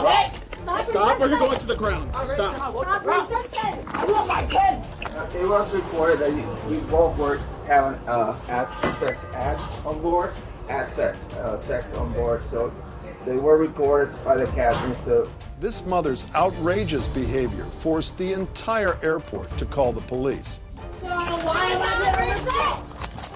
Stop. Stop or you're going to the ground. Stop. I want my kid. It was reported that we both were having sex acts on board, sex on board. So they were reported by the captain. So this mother's outrageous behavior forced the entire airport to call the police. So why am I getting sex?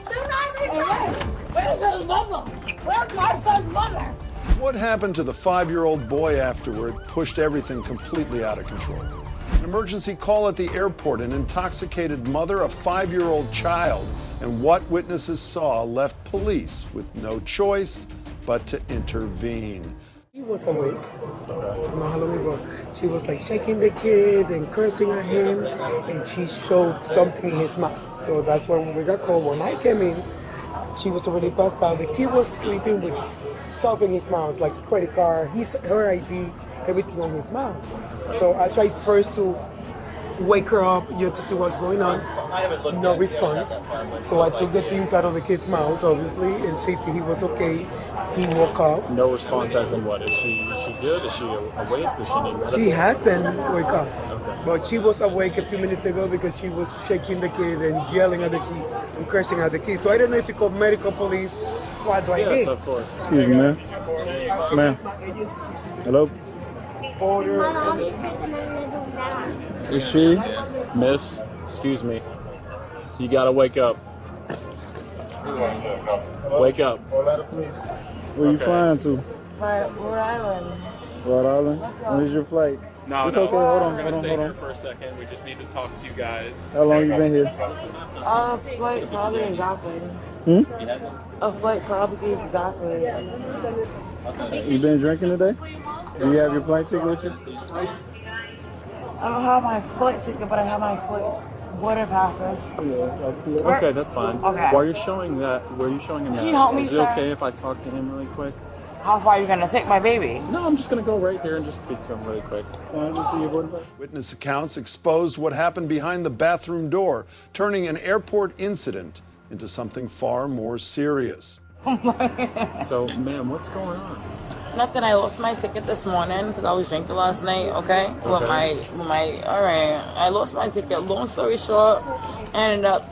Do not resist. Where's his mother? Where's my son's mother? What happened to the 5-year-old boy afterward pushed everything completely out of control. An emergency call at the airport, an intoxicated mother, a 5-year-old child, and what witnesses saw left police with no choice but to intervene. She was awake. How long ago? She was like shaking the kid and cursing at him, and she showed something in his mouth. So that's when we got called. When I came in, she was already passed out. The kid was sleeping with stuff in his mouth, like a credit card, her ID, everything on his mouth. So I tried first to wake her up, to see what's going on. No response. So I took the things out of the kid's mouth, obviously, and see if he was okay. He woke up. No response as in what? Is she good? Is she awake? Does she need medical? She hasn't wake up. Okay. But she was awake a few minutes ago because she was shaking the kid and yelling at the kid and cursing at the kid. So I don't know if you call medical police. What do I need? Yes, of course. Excuse me, ma'am. Ma'am. Hello? Is she? Miss, excuse me. You gotta wake up. Wake up. Where you flying to? Rhode Island. Rhode Island? When is your flight? No, it's no. okay. Hold on, We're gonna stay hold here on. for a second. We just need to talk to you guys. How long you been here? Flight probably exactly. A flight probably exactly. You been drinking today? Do you have your plane ticket with you? I don't have my flight ticket, but I have my flight water passes. Yeah, I can see it. Okay, that's fine. Okay. While you're showing that, where are you showing him that? Can you help me, Is it sir? okay if I talk to him really quick? How far are you gonna take my baby? No, I'm just gonna go right here and just speak to him really quick. Can I just see your boarding pass? Witness accounts exposed what happened behind the bathroom door, turning an airport incident into something far more serious. So, ma'am, what's going on? Nothing. I lost my ticket this morning because I was drinking last night. Okay. All right. I lost my ticket. Long story short, I ended up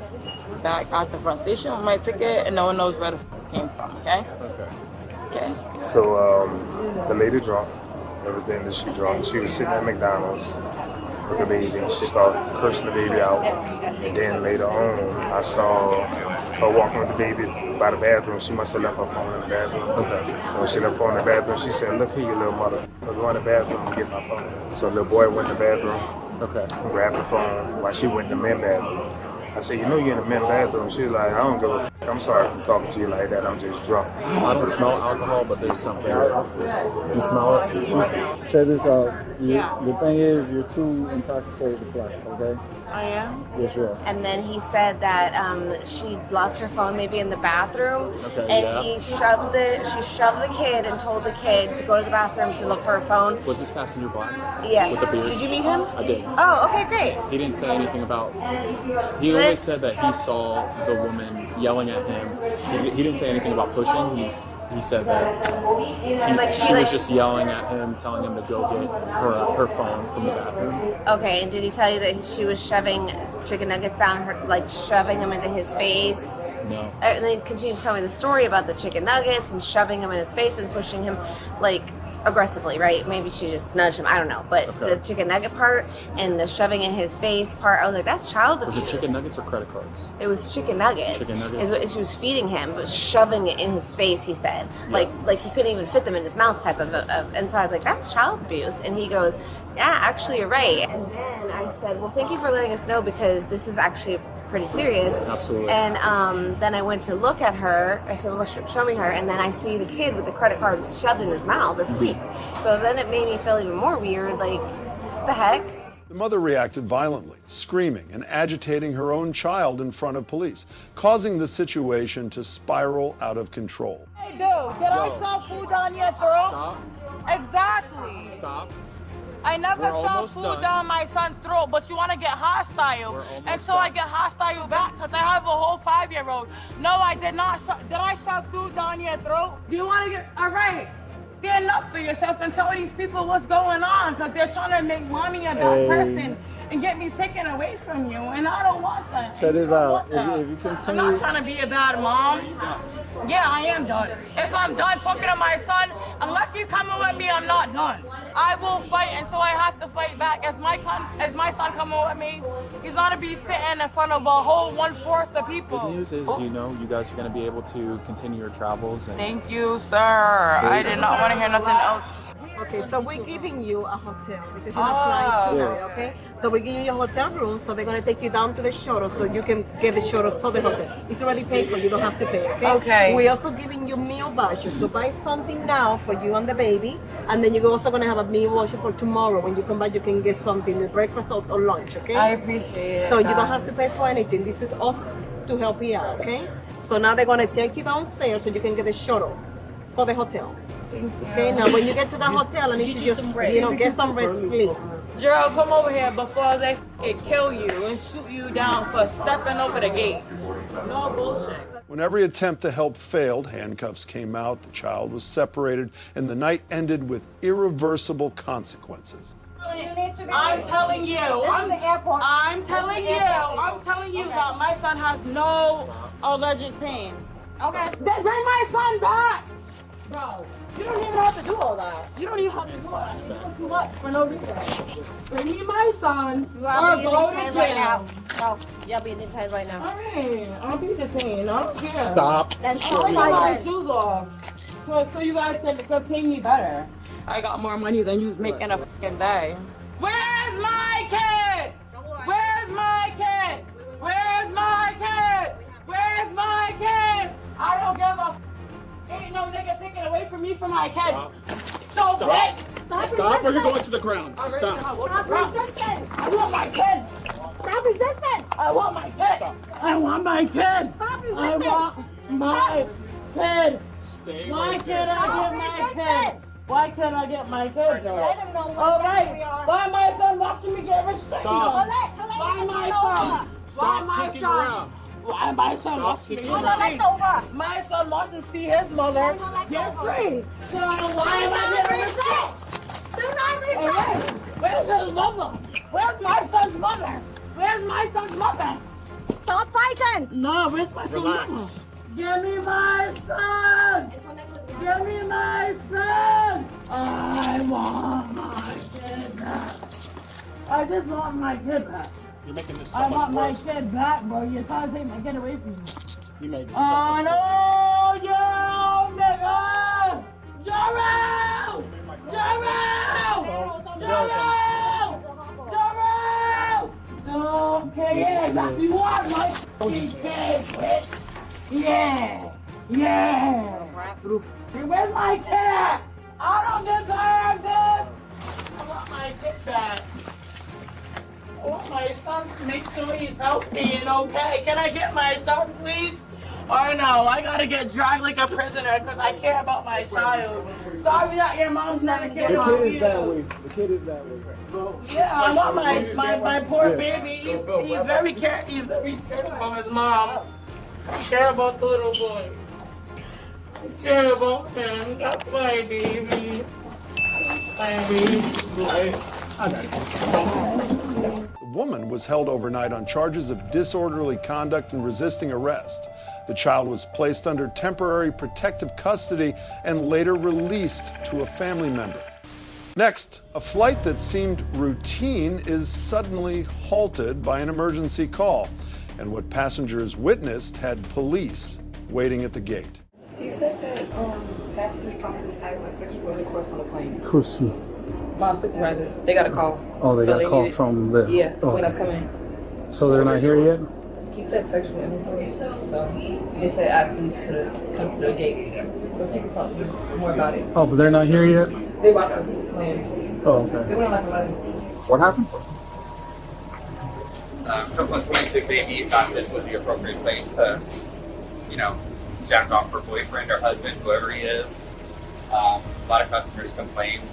back at the front station with my ticket, and no one knows where the it came from. Okay. Okay. So the lady drunk. It was the industry drunk. She was sitting at McDonald's with the baby, and she started cursing the baby out. And then later on, I saw her walking with the baby by the bathroom. She must have left her phone in the bathroom. When she left her phone in the bathroom, she said, "Look here, you little motherfucker. Go in the bathroom and get my phone." So the little boy went in the bathroom, grabbed the phone while she went in the men's bathroom. I said, "You know you're in the men's bathroom." She was like, "I don't give a f***. I'm sorry for talking to you like that. I'm just drunk." I don't smell alcohol, but there's something. You smell it? Check this out. The thing is, you're too intoxicated to fly, okay? I am. Yes, you are. And then he said that she left her phone maybe in the bathroom, and she shoved the kid and told the kid to go to the bathroom to look for her phone. Was this passenger black? Yes. With the beard? Did you meet him? I did. Oh, okay, great. He didn't say anything about. He only said that he saw the woman yelling at him. He didn't say anything about pushing. He said that she was just yelling at him, telling him to go get her phone from the bathroom. Okay, and did he tell you that she was shoving chicken nuggets down her, like shoving them into his face? No. And then he continued to tell me the story about the chicken nuggets and shoving them in his face and pushing him like aggressively, right? Maybe she just nudged him, I don't know. But the chicken nugget part and the shoving in his face part, I was like, that's child abuse. Was it chicken nuggets or credit cards? It was chicken nuggets. Chicken nuggets. Is what she was feeding him, but shoving it in his face, he said. Like he couldn't even fit them in his mouth type of and so I was like, that's child abuse. And he goes, yeah, actually you're right. And then I said, well, thank you for letting us know because this is actually pretty serious. Absolutely. And then I went to look at her. I said, well, show me her. And then I see the kid with the credit cards shoved in his mouth asleep. So then it made me feel even more weird. Like, what the heck? The mother reacted violently, screaming and agitating her own child in front of police, causing the situation to spiral out of control. Hey, dude, did I shove food down your throat? Stop. Exactly. Stop. I never shoved food down my son's throat, but you want to get hostile. And so I get hostile back because I have a whole 5-year-old. No, I did not. Did I shove food down your throat? Do you want to get... All right. stand up for yourself and tell these people what's going on, because they're trying to make mommy a bad person and get me taken away from you, and I don't want that. Check this out. If you continue, I'm not trying to be a bad mom. Yeah, I am done. If I'm done talking to my son, unless he's coming with me, I'm not done. I will fight until I have to fight back. As my son coming with me, he's gonna be sitting in front of a whole 1/4 of people. Good news is, you know, you guys are going to be able to continue your travels. And Thank you, sir. I did not want to hear nothing else. Okay, so we're giving you a hotel because you're not flying tonight, okay? So we're giving you a hotel room, so they're gonna take you down to the shuttle so you can get the shuttle to the hotel. It's already paid for, you don't have to pay, okay? Okay. We're also giving you meal vouchers, so buy something now for you and the baby, and then you're also gonna have a meal voucher for tomorrow. When you come back, you can get something, the breakfast or lunch, okay? I appreciate it. So you don't have to pay for anything. This is us to help you out, okay? So now they're gonna take you downstairs so you can get a shuttle for the hotel. Okay, now when you get to the hotel, I need you just, get some rest, sleep. Gerald, come over here before they kill you and shoot you down for stepping over the gate. No bullshit. When every attempt to help failed, handcuffs came out, the child was separated, and the night ended with irreversible consequences. I'm telling you that my son has no alleged pain. Okay. Then bring my son back! Bro, you don't even have to do all that. You don't even have to do all that. You're doing too much for no reason. Bring me my son or go to jail. Right now. No, you'll be detained right now. Alright, I'll be detained. I don't care. Stop. I'll take my shoes off so you guys can pay me better. I got more money than you's making a fucking day. Where's my kid? Where's my kid? Where's my kid? Where's my kid? I don't give a ain't no nigga taking away from me from my kid. So bitch! Stop or you're going to the ground. Stop. Stop resisting! I want my kid! Stop resisting! I want my kid! I want my kid! Stop resisting! I want my kid! Stay Why right can't there. I get my kid? Why can't I get my kid though? Let him know what All we right. are. Why my son watching me get restricted? Stop. Why my son? Why my kicking son? around. Why my son watching me kicking get around. restricted? My son wants to see his mother get free. So why am I getting restricted? Do not resist! Alright. Where's his mother? Where's my son's mother? Where's my son's mother? Stop fighting! No, where's my son's mother? Relax. Give me my son! Give me my son! I want my kid back. I just want my kid back. You're making this so I much want my worse. kid back, bro. You're trying to take my kid away from me. You made this so Oh much worse. no, yo, nigga! Jarrell! Jarrell! Jarrell! Jarrell! So, okay, yeah, exactly what? My fucking kid, bitch. Yeah. Yeah. Where's my kid? I don't deserve this. I want my kid back. I want my son to make sure he's healthy and okay. Can I get my son, please? Or no, I gotta get dragged like a prisoner because I care about my child. Sorry that your mom's never cared the about kid is you. that way. The kid is that way. Yeah, I want my poor baby. He's very cared about his mom. I care about the little boy. I care about him. That's my baby. My baby. The woman was held overnight on charges of disorderly conduct and resisting arrest. The child was placed under temporary protective custody and later released to a family member. Next, a flight that seemed routine is suddenly halted by an emergency call. And what passengers witnessed had police waiting at the gate. He said that passengers probably was having sexual intercourse on the plane. Who's he? My supervisor. They got a call. Oh, they So got a call needed- from the. Yeah, Oh, when I okay. was coming in. So they're not here yet? He said sexual intercourse. So they said I need to come to the gate. But you can talk more about it. Oh, but they're not here yet? They about to land. Oh, okay. They went like 11. What happened? Someone 26 baby thought this was the appropriate place to, jack off her boyfriend or husband, whoever he is. A lot of customers complained.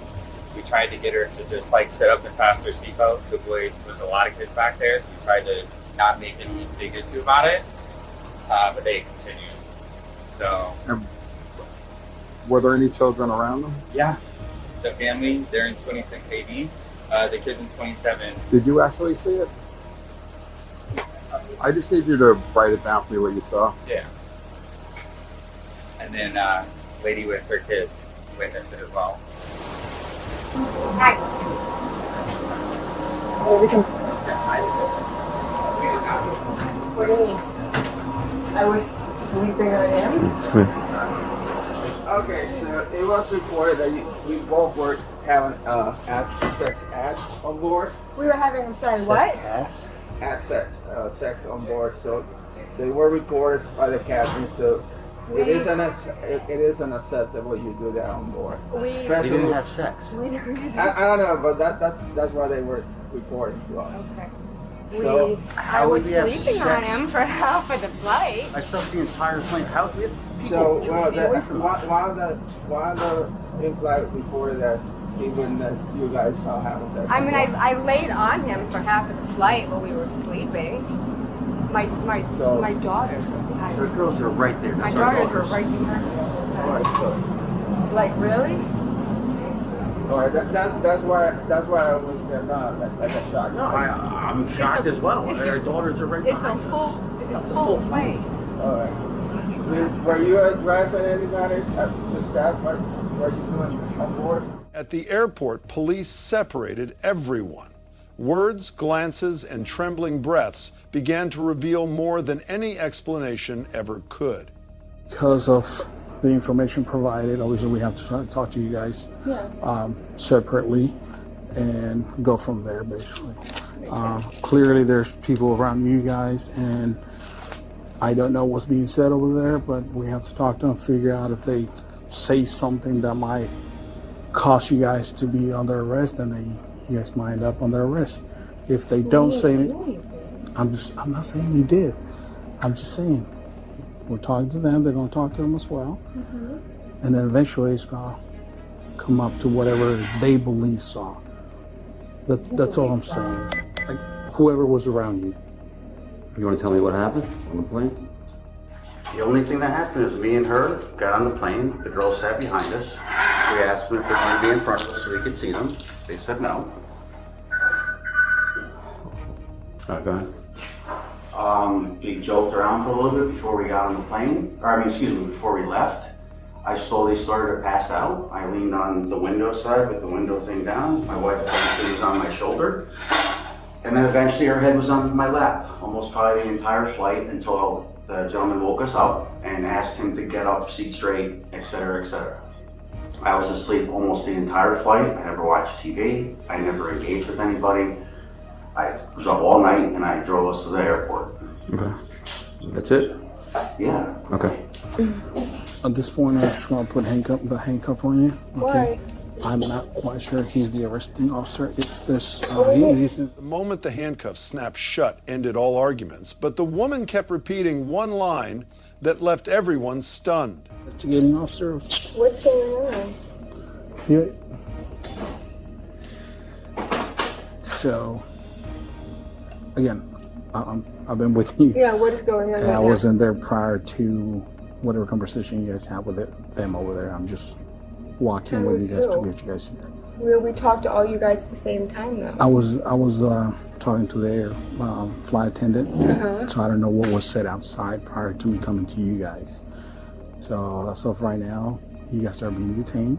We tried to get her to just sit up and fasten her seatbelt to avoid, with a lot of kids back there, so we tried to not make any big issue about it, but they continued. So, Were there any children around them? Yeah. The family, they're in 26 AD. The kid's in 27. Did you actually see it? I just need you to write it down for me what you saw. Yeah. And then lady with her kid witnessed it as well. Hi. Well, we can. What do you mean? I was sleeping on him? Okay, so it was reported that we both were having sex acts on board. We were having, I'm sorry, what? Sex on board. So they were recorded by the captain. So it is unacceptable you do that on board. We didn't have sex. We never used I don't know, but that's why they were reporting to us. Okay. So I was sleeping on him for half of the flight. I slept the entire plane. How we have people So 2 feet away from us. one of the in-flight reported that he witnessed you guys saw having sex. I mean, I laid on him for half of the flight while we were sleeping. My daughters were behind The me. girls are right there. My That's our daughters were right behind me. All right, so. Like, really? All right, that's why I was like a shock. No, I'm shocked as well. Our daughters are right It's behind a us. full, full plane. All right. Were you addressing anybody to staff? Were you doing on board? At the airport, police separated everyone. Words, glances, and trembling breaths began to reveal more than any explanation ever could. Because of the information provided, obviously we have to talk to you guys separately and go from there, basically. Clearly there's people around you guys, and I don't know what's being said over there, but we have to talk to them, figure out if they say something that might cause you guys to be under arrest, then you guys might end up under arrest. If they don't say anything, I'm not saying you did. I'm just saying we're talking to them. They're going to talk to them as well, and then eventually it's going to come up to whatever they believe saw. That's all I'm saying. Like, whoever was around you. You want to tell me what happened on the plane? The only thing that happened is me and her got on the plane. The girls sat behind us. We asked them if they wanted to be in front of us so we could see them. They said no. Go ahead. We joked around for a little bit before we got on the plane. Before we left. I slowly started to pass out. I leaned on the window side with the window thing down. My wife obviously was on my shoulder. And then eventually her head was on my lap, almost probably the entire flight until the gentleman woke us up and asked him to get up, seat straight, etc., etc. I was asleep almost the entire flight. I never watched TV. I never engaged with anybody. I was up all night and I drove us to the airport. Okay. That's it? Yeah. Okay. At this point, I'm just going to put the handcuff on you. Okay. Why? I'm not quite sure he's the arresting officer. If there's, The moment the handcuffs snapped shut ended all arguments, but the woman kept repeating one line that left everyone stunned. Investigating officer. What's going on? Yeah. So, again, I've been with you. Yeah, what is going on And right I now? wasn't there prior to whatever conversation you guys had with them over there. I'm just walking with you guys to get you guys here. We talked to all you guys at the same time, though. I was talking to their flight attendant, so I don't know what was said outside prior to me coming to you guys. So as of right now, you guys are being detained.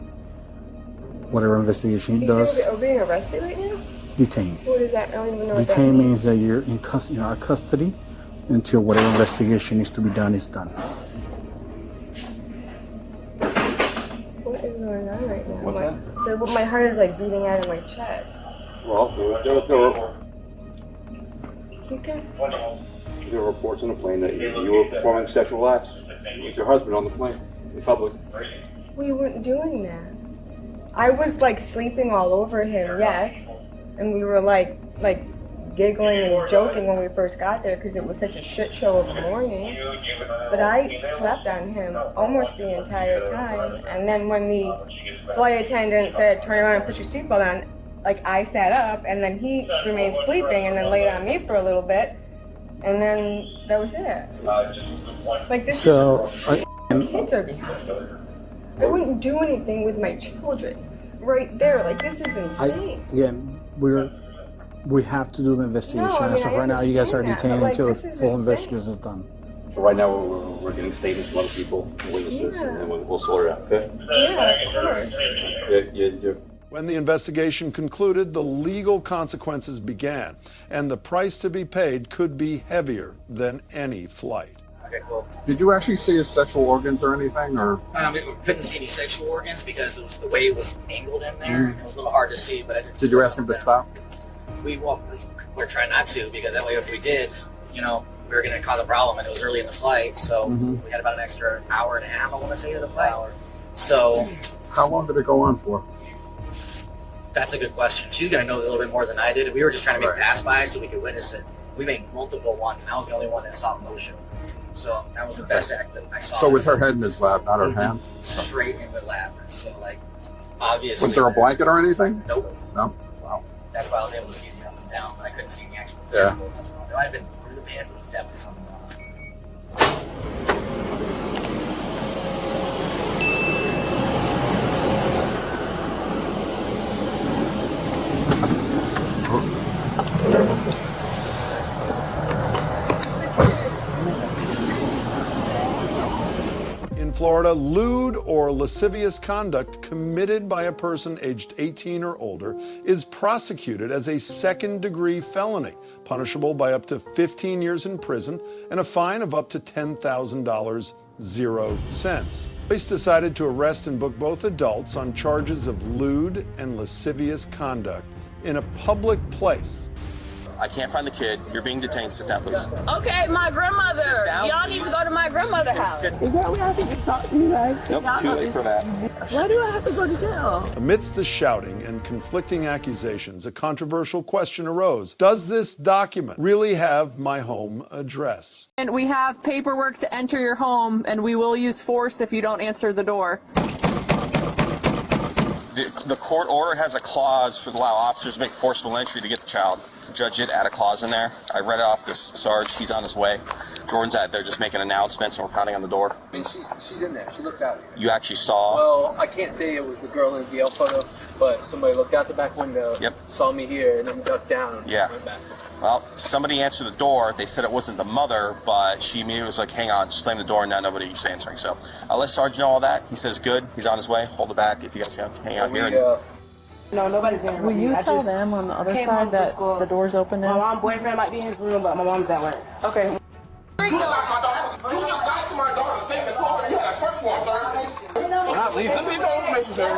Whatever investigation he does. Are we being arrested right now? Detained. What is that? I don't even know what that Detained means. means that you're in our custody until whatever investigation needs to be done is done. What is going on right now? What's that? So my heart is like beating out of my chest. Well, Okay. there were reports on the plane that you were performing sexual acts with your husband on the plane in public. We weren't doing that. I was like sleeping all over him, yes. And we were like giggling and joking when we first got there because it was such a shit show of a morning. But I slept on him almost the entire time. And then when the flight attendant said, turn around and put your seatbelt on, like I sat up and then he remained sleeping and then laid on me for a little bit. And then that was it. Like this So, kids are behind. I wouldn't do anything with my children right there. Like, this is insane. We have to do the investigation. No, I mean, so I right now, you guys are understand that, detained but, like, until this the is full insane. investigation is done. So right now we're getting statements from other people, witnesses, Yeah. and then we'll sort it out. Okay. Yeah, of course. You're When the investigation concluded, the legal consequences began, and the price to be paid could be heavier than any flight. Okay, cool. Did you actually see his sexual organs or anything, or? We couldn't see any sexual organs because it was the way it was angled in there. It was a little hard to see, but I did see. Did you ask him to stop? We're trying not to, because that way if we did, we were going to cause a problem, and it was early in the flight, so we had about an extra hour and a half, I want to say, of the flight. So How long did it go on for? that's a good question. She's going to know a little bit more than I did. We were just trying to make pass-by so we could witness it. We made multiple ones, and I was the only one that saw motion. So that was the best act that I saw. So with her head in his lap, not her hand? Straight in the lap. So, obviously. Was there a blanket or anything? Nope. No? Wow. That's why I was able to see the up and down, but I couldn't see the actual. Yeah. It might have been through the pants, but it was definitely something wrong. In Florida, lewd or lascivious conduct committed by a person aged 18 or older is prosecuted as a second-degree felony, punishable by up to 15 years in prison and a fine of up to $10,000, 0 cents. Police decided to arrest and book both adults on charges of lewd and lascivious conduct in a public place. I can't find the kid. You're being detained. Sit down, please. Okay, my grandmother. down, Y'all need to go to my grandmother's house. Is that we have to talk to you guys? Nope, too late for that. Why do I have to go to jail? Amidst the shouting and conflicting accusations, a controversial question arose. Does this document really have my home address? And we have paperwork to enter your home, and we will use force if you don't answer the door. The court order has a clause for allow officers to make forcible entry to get the child. The judge did add a clause in there. I read it off this Sarge. He's on his way. Jordan's out there just making announcements, and we're pounding on the door. I mean, she's in there. She looked out. You actually saw? Well, I can't say it was the girl in the DL photo, but somebody looked out the back window, saw me here, and then ducked down and went back. Well, somebody answered the door. They said it wasn't the mother, but she immediately was like, hang on, slammed the door, and now nobody's answering. So I'll let Sarge know all that. He says good. He's on his way. Hold it back if you guys can hang out here. No, nobody's in. Will you tell them on the other side that the door's open now? My mom's boyfriend might be in his room, but my mom's at work. Okay. You just got to my daughter's face and told her you had a search warrant, sir. I'm not leaving. Let me know information, sir.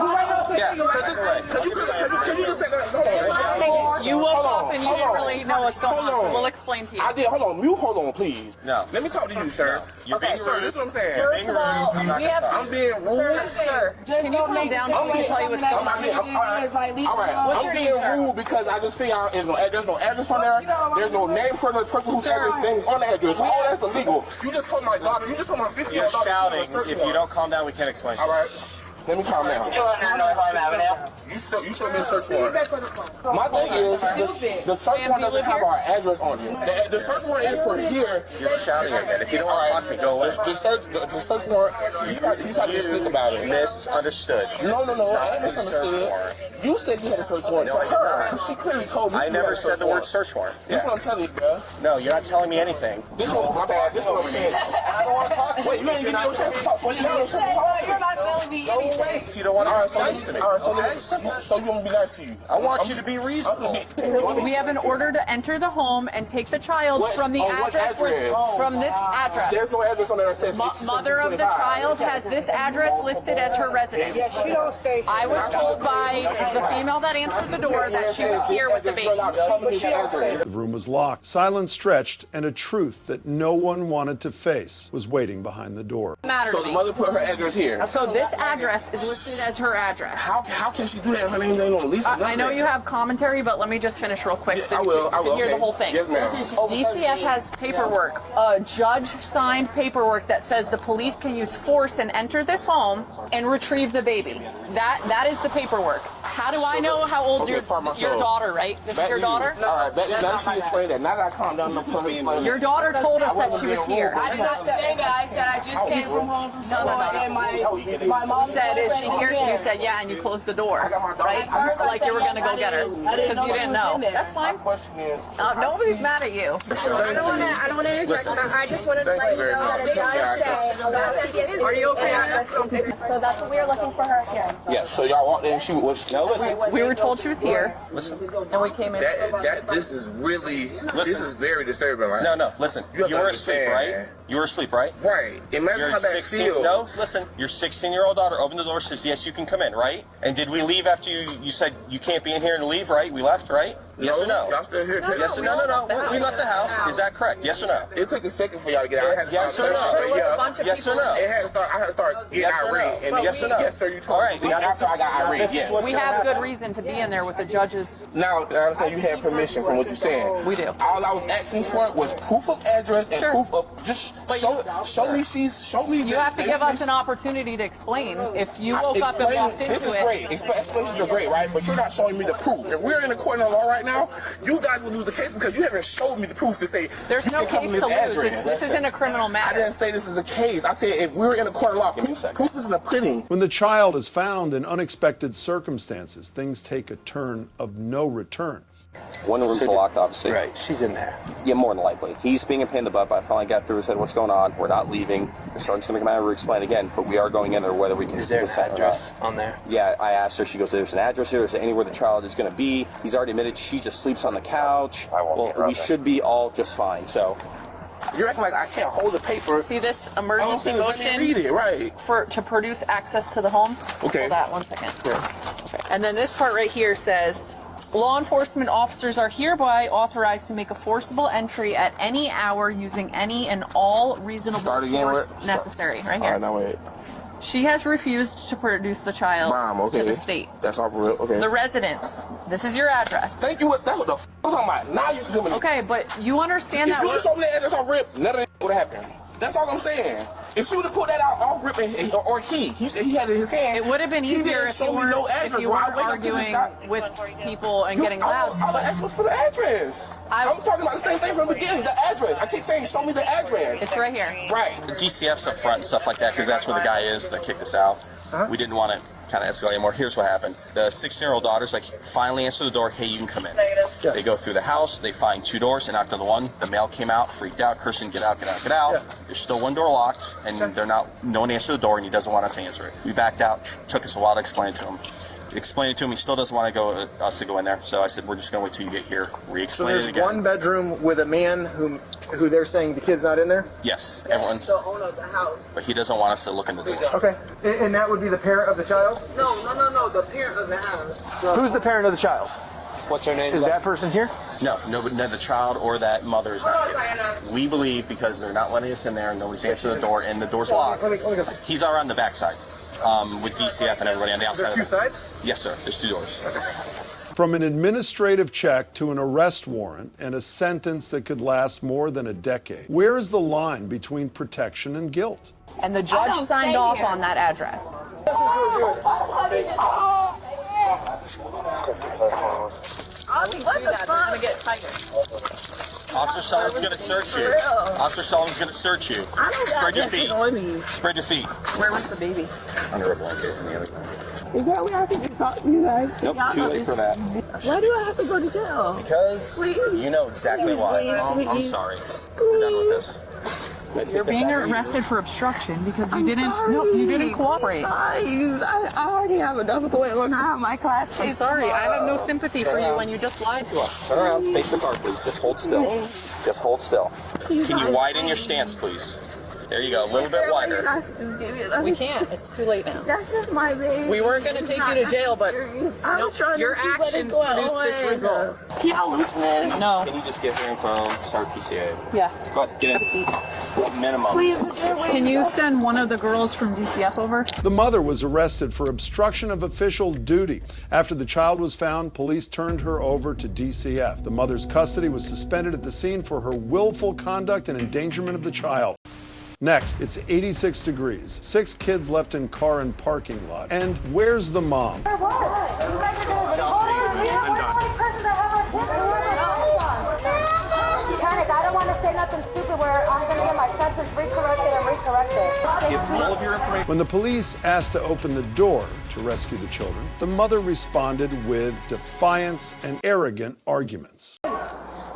Yeah, can you just say that? Hold on. You woke up and you didn't really know what's going on, so we'll explain to you. I did. Hold on. You hold on, please. No. Let me talk to you, sir. You're being Sir, rude. this is what I'm saying. First of all, I'm being rude. Sir, can you calm down so we can tell you what's going on? All right. I'm being rude because I just figure out there's no address on there. There's no name for the person whose address thing on the address. All that's illegal. You just told my daughter. You just told my 15-year-old daughter. You're shouting. If you don't calm down, we can't explain. All right. Let me calm down. You showed me a search warrant. My thing is, the search warrant doesn't have our address on it. The search warrant is for here. You're shouting again. If you don't want to talk to me, go away. The search warrant, you tried to speak about it. Misunderstood. No, I misunderstood. You said you had a search warrant for her. She clearly told me. I never said the word search warrant. This is what I'm telling you, bro. No, you're not telling me anything. This one, my bad. This one I'm saying. I don't want to talk. Wait, you ain't give me no chance to talk. You're not telling me anything. If you don't want to be nice to me. All right, so you want me to be nice to you? I want you to be reasonable. We have an order to enter the home and take the child from the address. From this address. There's no address on there that says Mother of the child has this address listed as her residence. Yeah, she don't stay. I was told by the female that answered the door that she was here with the baby. The room was locked, silence stretched, and a truth that no one wanted to face was waiting behind the door. So the mother put her address here. So this address is listed as her address. How can she do that if her name ain't on the lease? I know you have commentary, but let me just finish real quick so I will. you can hear the whole thing. Yes, ma'am. DCF has paperwork, a judge-signed paperwork that says the police can use force and enter this home and retrieve the baby. That is the paperwork. How do I know how old your daughter, right? This is your daughter? All right, now she explained that. Now that I calm down, I'm telling you. Your daughter told us that she was here. I did not say that. I said I just came from home from school. And my mom said, is she here? You said, yeah, and you closed the door, right? Like you were going to go get her because you didn't know. That's fine. Nobody's mad at you. I don't want to interject. I just wanted to let you know that it does say allow CBS. Are you okay? So that's what we were looking for her here. Yes. So y'all walked in and she was. No, listen. We were told she was here. Listen. And we came in. This is really. This is very disturbing, right? No. Listen. You were asleep, right? You were asleep, right? Right. Imagine how that feels. No, listen. Your 16-year-old daughter opened the door, says, yes, you can come in, right? And did we leave after you said you can't be in here and leave, right? We left, right? Yes or no? Y'all still here too? Yes or no? We left the house. Is that correct? Yes or no? It took a second for y'all to get out. I had to yes or no? Yes or no? I had to start getting irate. And yes or no? Yes, sir. You told me. After I got irate, yes. We have good reason to be in there with the judges. Now, I understand you had permission from what you're saying. We do. All I was asking for was proof of address and proof of just show me. You have to give us an opportunity to explain. If you woke up and walked into it. This is great. Explanations are great, right? But you're not showing me the proof. If we're in a court of law right now, you guys will lose the case because you haven't showed me the proof to say there's no case to lose. This isn't a criminal matter. I didn't say this is a case. I said if we were in a court of law, proof isn't a pleading. When the child is found in unexpected circumstances, things take a turn of no return. One of the rooms are locked, obviously. Right, she's in there. Yeah, more than likely. He's being a pain in the butt, but I finally got through and said, what's going on? We're not leaving. The sergeant's going to come out and explain again, but we are going in there whether we can consent or not. On there? Yeah, I asked her. She goes, there's an address here. Is there anywhere the child is going to be? He's already admitted she just sleeps on the couch. We should be all just fine, so. You're acting like I can't hold the paper. See this emergency motion? Read it, right. To produce access to the home? Okay. Hold that 1 second. Okay. And then this part right here says, law enforcement officers are hereby authorized to make a forcible entry at any hour using any and all reasonable force necessary. Right here. All right, now wait. She has refused to produce the child to the state. That's all for real. Okay. The residence. This is your address. Thank you. That's what the f I'm talking about. Now you can come in. Okay, but you understand that. If you would have told me the address on RIP, none of that would have happened. That's all I'm saying. If she would have put that out off RIP, or he said he had it in his hand. It would have been easier if you weren't arguing with people and getting loud. All I asked was for the address. I'm talking about the same thing from the beginning, the address. I keep saying, show me the address. It's right here. Right. The DCF's up front and stuff like that, because that's where the guy is that kicked us out. We didn't want to kind of escalate anymore. Here's what happened. The 16-year-old daughter's like, finally answer the door. Hey, you can come in. They go through the house. They find 2 doors, and after the one, the male came out, freaked out, cursing, get out, get out, get out. There's still 1 door locked, and no one answered the door, and he doesn't want us to answer it. We backed out. Took us a while to explain it to him. Explained it to him. He still doesn't want to us to go in there. So I said, we're just going to wait till you get here. Re-explain it again. So there's 1 bedroom with a man who they're saying the kid's not in there? Yes, everyone's. The owner of the house. But he doesn't want us to look in the door. Okay, and that would be the parent of the child? No, the parent of the house. Who's the parent of the child? What's her name? Is that person here? No, the child or that mother is not here. We believe because they're not letting us in there and nobody's answered the door and the door's locked. He's all around the backside with DCF and everybody on the outside. Is there 2 sides? Yes, sir. There's 2 doors. From an administrative check to an arrest warrant and a sentence that could last more than a decade, where is the line between protection and guilt? And the judge signed off on that address. Officer Sullivan's going to search you. Officer Sullivan's going to search you. Spread your feet. Spread your feet. Where was the baby? Under a blanket in the other room. Is that where I have to talk to you guys? Nope, too late for that. Why do I have to go to jail? Because you know exactly why. I'm sorry. We're done with this. You're being arrested for obstruction because you didn't cooperate. I already have enough going on. I have my class. I'm sorry. I have no sympathy for you when you just lied to us. Turn around, face the car, please. Just hold still. Just hold still. Can you widen your stance, please? There you go. A little bit wider. We can't. It's too late now. That's just my baby. We weren't going to take you to jail, but your actions produced this result. Can y'all loosen this? No. Can you just get your info, start PCA? Yeah. Go ahead, get in. Minimum. Please, can you send one of the girls from DCF over? The mother was arrested for obstruction of official duty. After the child was found, police turned her over to DCF. The mother's custody was suspended at the scene for her willful conduct and endangerment of the child. Next, it's 86 degrees, 6 kids left in car and parking lot. And where's the mom? You guys are where I'm gonna get my sentence recorrected and recorrected. Give all of your information. When the police asked to open the door to rescue the children, the mother responded with defiance and arrogant arguments.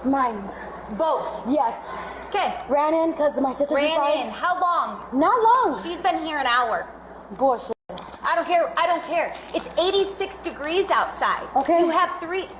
Mine's. Both? Yes. Okay. Ran in because my sister Ran in. How long? Not long. She's been here an hour. Bullshit. I don't care. I don't care. It's 86 degrees outside. Okay. You have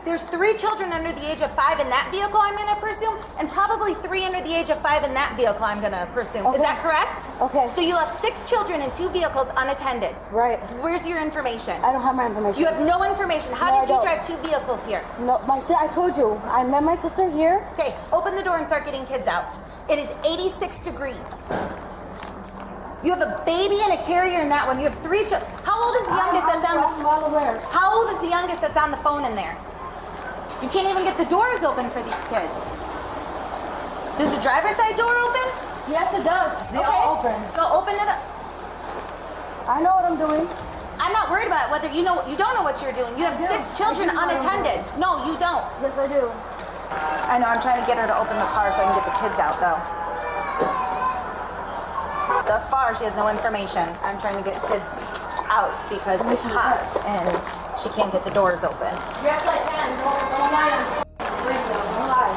there's 3 children under the age of 5 in that vehicle, I'm going to presume, and probably 3 under the age of 5 in that vehicle, I'm going to presume. Okay. Is that correct? Okay. So you have 6 children in 2 vehicles unattended. Right. Where's your information? I don't have my information. You have no information. How did you drive 2 vehicles here? No, I told you. I met my sister here. Okay, open the door and start getting kids out. It is 86 degrees. You have a baby and a carrier in that one. You have 3 children. How old is the youngest that's on the phone? How old is the youngest that's on the phone in there? You can't even get the doors open for these kids. Does the driver's side door open? Yes, it does. They all open. So open it up. I know what I'm doing. I'm not worried about whether you don't know what you're doing. You have 6 children unattended. No, you don't. Yes, I do. I know. I'm trying to get her to open the car so I can get the kids out, though. Thus far, she has no information. I'm trying to get kids out because it's hot and she can't get the doors open. Yes, I can. Don't lie.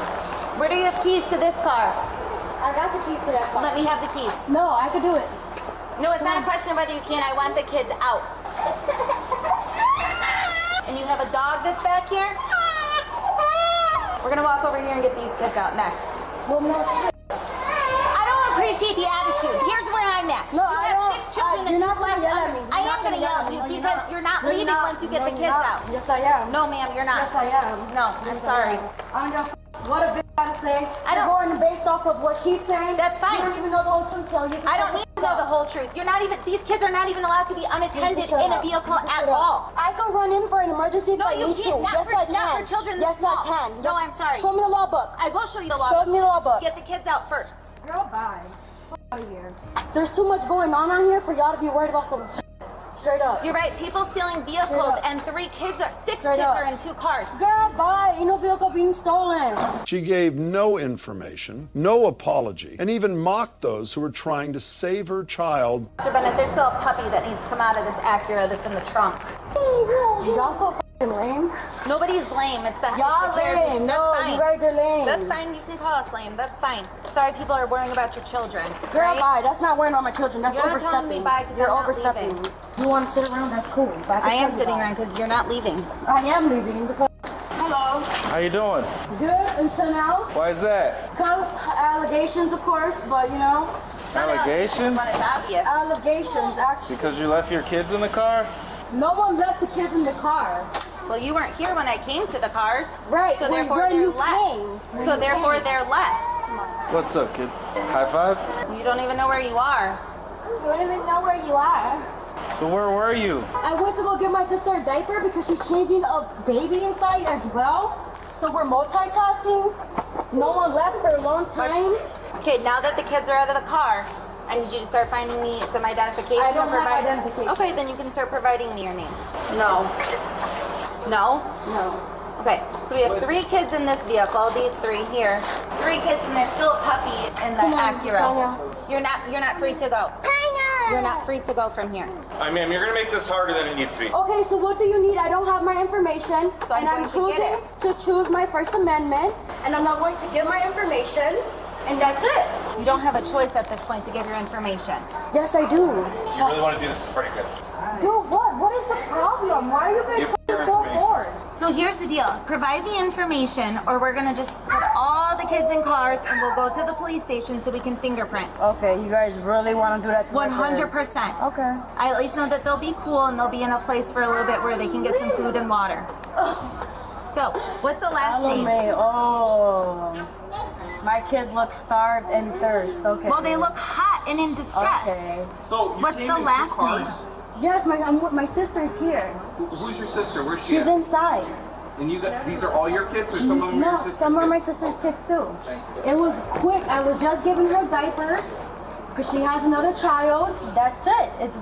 Where do you have keys to this car? I got the keys to that car. Let me have the keys. No, I could do it. No, it's not a question of whether you can. I want the kids out. And you have a dog that's back here? We're going to walk over here and get these kids out next. Well, no shit. I don't appreciate the attitude. Here's where I'm at. No, you I don't. have 6 children You're that not going to yell at me. I am going to yell at you because you're not leaving once you get the kids out. Yes, I am. No, ma'am, you're not. Yes, I am. No, I'm sorry. I don't know what a bitch got to say. I don't. You're going based off of what she's saying. That's fine. You don't even know the whole truth, so you can I don't need to know the whole truth. You're not even. These kids are not even allowed to be unattended in a vehicle at all. I can run in for an emergency if I need to. Not Yes, I not can. for children Yes, this I small. can. No, Yes. I'm sorry. Show me the law book. I will show you the law Show book. me the law book. Get the kids out first. Girl, bye. Out of here. There's too much going on out here for y'all to be worried about some straight up. You're right. People stealing vehicles and 6 kids are in 2 cars. Girl, bye. Ain't no vehicle being stolen. She gave no information, no apology, and even mocked those who were trying to save her child. Mr. Bennett, there's still a puppy that needs to come out of this Acura that's in the trunk. Y'all so fucking lame. Nobody's lame. It's the Y'all lame. That's No, fine. you guys are lame. That's fine. You can call us lame. That's fine. Sorry, people are worrying about your children. Girl, right? bye. That's not worrying on my children. That's You're not telling overstepping. me bye 'cause You're I'm not overstepping. leaving. You want to sit around? That's cool. But I am sitting around because you're not leaving. I am leaving because. Hello. How you doing? Good until now. Why is that? Because allegations, of course, but you know. Allegations? It's obvious. Allegations, actually. Because you left your kids in the car? No one left the kids in the car. Well, you weren't here when I came to the cars. Right. So when therefore they're you left. came. When So you therefore came. they're left. What's up, kid? High five? You don't even know where you are. You don't even know where you are. So where were you? I went to go get my sister a diaper because she's changing a baby inside as well. So we're multitasking. No one left for a long time. Okay, now that the kids are out of the car, I need you to start finding me some identification. I don't or have identification. Okay, then you can start providing me your name. No. No? No. Okay, so we have 3 kids in this vehicle, these 3 here. 3 kids and there's still a puppy in the Come on, Acura. Tanya. You're not free to go. You're not free to go from here. I mean, you're gonna make this harder than it needs to be. Okay, so what do you need? I don't have my information. So I'm and going to get choosing to choose my First Amendment, and I'm not going to give my information, and that's it. You don't have a choice at this point to give your information. Yes, I do. You really want to do this in front of your kids? Dude, what? What is the problem? Why are you guys Give your fucking full information. force? So here's the deal. Provide me information or we're going to just put all the kids in cars and we'll go to the police station so we can fingerprint. Okay, you guys really want to do that to my 100%. Okay. I at least know that they'll be cool and they'll be in a place for a little bit where they can get some food and water. So, what's the last name? Oh. My kids look starved and thirst. Okay. Well, they look hot and in distress. Okay. So, What's the last name? Yes, my sister's here. Who's your sister? Where's she She's at? inside. And you got these are all your kids, or some of them are your No, sister's some are my kids? sister's kids too. It was quick. I was just giving her diapers because she has another child. That's it. It's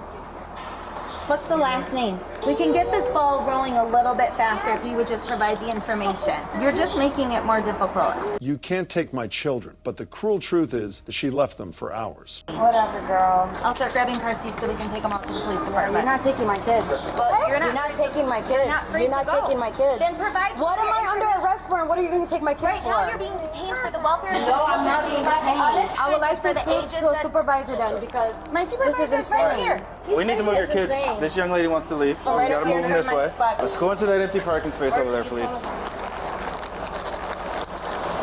What's the last name? We can get this ball rolling a little bit faster if you would just provide the information. You're just making it more difficult. You can't take my children, but the cruel truth is that she left them for hours. Whatever, girl. I'll start grabbing car seats so we can take them out to the police department. You're not taking my kids. But you're not taking my kids. You're not taking my kids. Then provide. What am I under arrest for, and what are you going to take my kids Right for? now you're being detained for the welfare of No, I'm not being detained. I would like to for the speak ages to a that- supervisor then, because My this is supervisor's insane. right here. We need to move your It's kids. insane. This young lady wants to leave. Oh, We right gotta up here, move them never this mind, way. spot. Let's go into that empty parking space over there, please. Do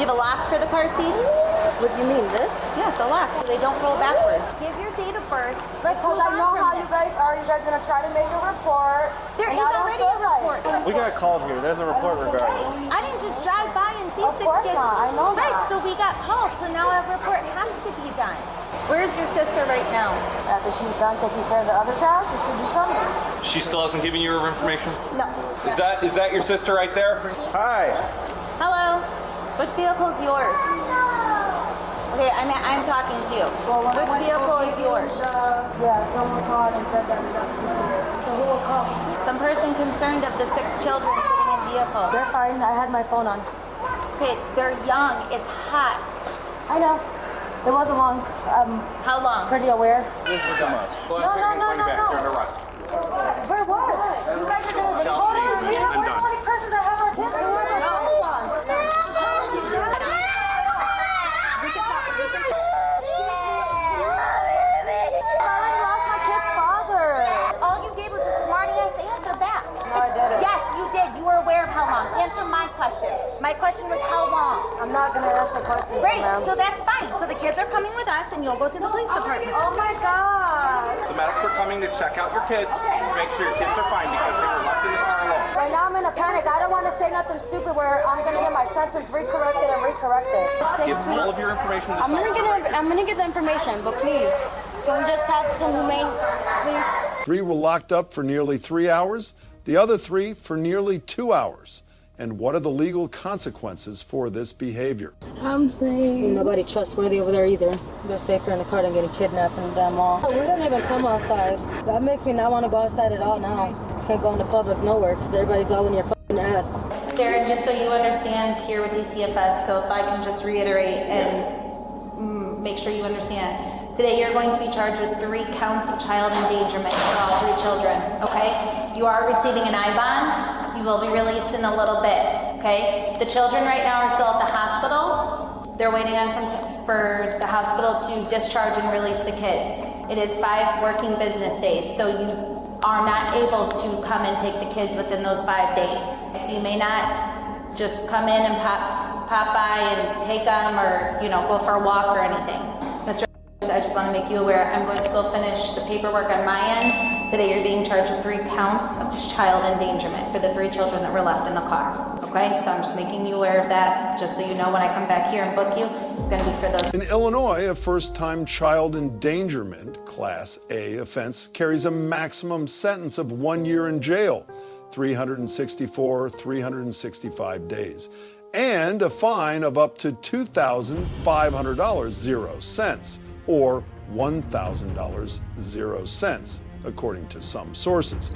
you have a lock for the car seats? What do you mean, this? Yes, a lock so they don't roll backwards. Give your date of birth. Let's Because move I on know from how this. you guys are. You guys are going to try to make a report. There and is I don't already feel a report. right. We got called here. There's a report regardless. I didn't just drive by and see Of 6 course kids. not. I know Right, that. so we got called, so now a report has to be done. Where's your sister right now? After she's done taking care of the other child, she should be coming. She still hasn't given you her information? No. Is that your sister right there? Hi. Hello? Which vehicle is yours? Okay, I'm talking to you. Which vehicle is yours? Yeah, someone called and said that we got police here. So who will call? Some person concerned of the 6 children sitting in vehicles. They're fine. I had my phone on. Okay, they're young. It's hot. I know. It wasn't long. How long? Pretty aware. This is too much. No. You're under arrest. For what? You guys are going to report it. We have the only person that have our kids. All you gave was a smarty ass answer back. No, I didn't. Yes, you did. You were aware of how long. Answer my question. My question was how long? I'm not going to answer questions, Great, ma'am. so that's fine. So the kids are coming with us and you'll go to the police department. Oh my God. The medics are coming to check out your kids to make sure your kids are fine because they were left in the car alone. Right now I'm in a panic. I don't want to say nothing stupid where I'm going to get my sentence recorrected and recorrected. Give all of your information to this I'm gonna get the information, but please, can we just have some humane, please? 3 were locked up for nearly 3 hours, the other 3 for nearly 2 hours. And what are the legal consequences for this behavior? I'm saying nobody trustworthy over there either. They're safer in the car than getting kidnapped in the damn mall. We don't even come outside. That makes me not want to go outside at all now. Can't go in the public nowhere because everybody's all in your fucking ass. Sarah, just so you understand here with DCFS, so if I can just reiterate and make sure you understand. Today you're going to be charged with 3 counts of child endangerment for all 3 children, okay? You are receiving an I-bond. You will be released in a little bit, okay? The children right now are still at the hospital. They're waiting on for the hospital to discharge and release the kids. It is 5 working business days, so you are not able to come and take the kids within those 5 days. So you may not just come in and pop by and take them or, go for a walk or anything. Mr. I just want to make you aware, I'm going to go finish the paperwork on my end. Today you're being charged with 3 counts of child endangerment for the 3 children that were left in the car. Okay, so I'm just making you aware of that, just so you know when I come back here and book you, it's going to be for those. In Illinois, a first-time child endangerment Class A offense carries a maximum sentence of 1 year in jail, 365 days, and a fine of up to $2,500, 0 cents, or $1,000, 0 cents, according to some sources.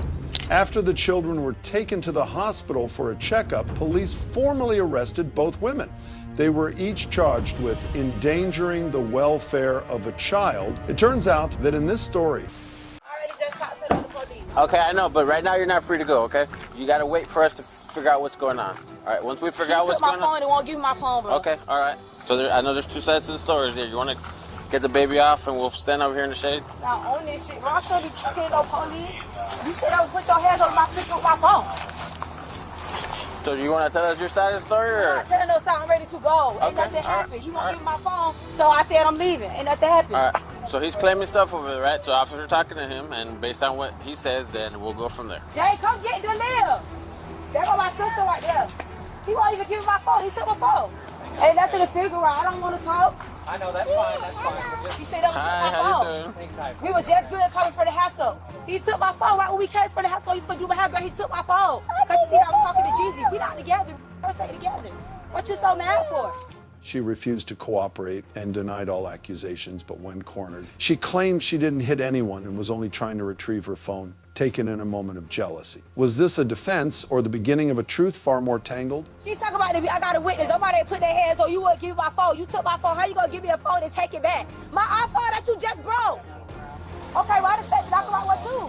After the children were taken to the hospital for a checkup, police formally arrested both women. They were each charged with endangering the welfare of a child. It turns out that in this story, Okay, I know, but right now you're not free to go, okay? You gotta wait for us to figure out what's going on. All right, once we figure out what's going on. He took my phone, he won't give me my phone, bro. Okay, all right. So I know there's 2 sides to the story there. You wanna get the baby off and we'll stand over here in the shade? Now, on this shit, bro, I shouldn't be talking to no police. You said I would put your hands on my finger with my phone. So do you wanna tell us your side of the story, or? I'm not telling no side, I'm ready to go. Ain't nothing happened. He won't give me my phone, so I said I'm leaving. Ain't nothing happened. All right. So he's claiming stuff over there, right? So officers are talking to him, and based on what he says, then we'll go from there. Jay, come get the live. There go my sister right there. He won't even give me my phone. He took my phone. Ain't nothing to figure out. I don't want to talk. I know, that's fine, that's fine. He said that took my phone. We were just good coming for the house though. He took my phone right when we came for the house though. He for do my hair, girl. He took my phone. Cause he said I was talking to Gigi. We not together. Let's stay together. What you so mad for? She refused to cooperate and denied all accusations, but when cornered, she claimed she didn't hit anyone and was only trying to retrieve her phone, taken in a moment of jealousy. Was this a defense or the beginning of a truth far more tangled? She's talking about I got a witness. Nobody put their hands on you. Wouldn't give me my phone. You took my phone. How you gonna give me a phone and take it back? My iPhone that you just broke. Okay, why the state knock about one too?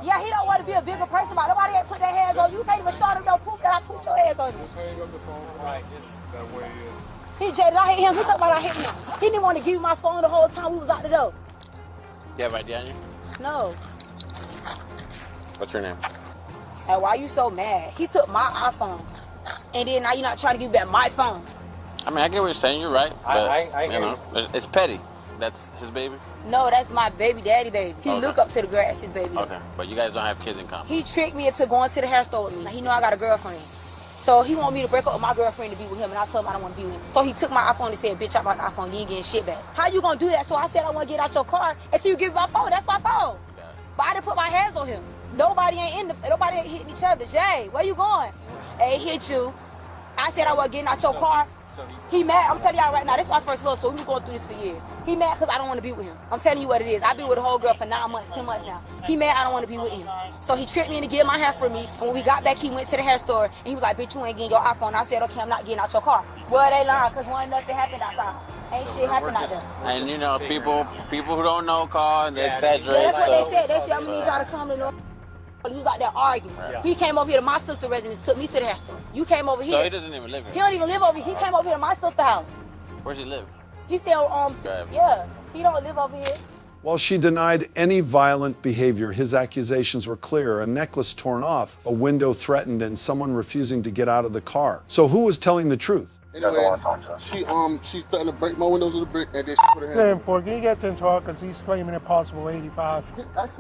Yeah, he don't want to be a bigger person, but nobody ain't put their hands on you. You can't even show them no proof that I put your hands on you. Just hang up the phone. Right, just that way it is. He jaded. I hit him. He talking about I hit him. He didn't want to give me my phone the whole time we was out the door. You have ID on you? No. What's your name? And why you so mad? He took my iPhone, and then now you're not trying to give back my phone. I mean, I get what you're saying. You're right. But, I you know, it's petty. That's his baby? No, that's my baby daddy baby. He Okay. look up to the grass, his baby. Okay, but you guys don't have kids in common. He tricked me into going to the hair store with me. He know I got a girlfriend. So he want me to break up with my girlfriend to be with him, and I told him I don't want to be with him. So he took my iPhone and said, bitch, I bought the iPhone, you ain't getting shit back. How you gonna do that? So I said I want to get out your car until you give me my phone. That's my phone. But I didn't put my hands on him. Nobody ain't hitting each other. Jay, where you going? Hey, hit you. I said I wasn't getting out your car. He mad. I'm telling y'all right now, this is my first love, so we've been going through this for years. He mad because I don't want to be with him. I'm telling you what it is. I've been with a whole girl for 9 months, 10 months now. He mad I don't want to be with him. So he tricked me into getting my hair for me, and when we got back, he went to the hair store, and he was like, bitch, you ain't getting your iPhone. I said, okay, I'm not getting out your car. Well, they lying, because nothing happened outside. Ain't shit happened out there. And you know, people who don't know call and they exaggerate. Yeah, that's what they said. They said, I'm going to need y'all to come to North. He was out there arguing. Yeah. He came over here to my sister's residence, took me to the hair store. You came over here. So he doesn't even live here? He don't even live over here. He came over here to my sister's house. Where's he live? He still, yeah, he don't live over here. While she denied any violent behavior, his accusations were clear. A necklace torn off, a window threatened, and someone refusing to get out of the car. So who was telling the truth? Anyways, she threatened to break my windows with a brick, and then she put her hands on me. Can you get 10-12 because he's claiming impossible 85,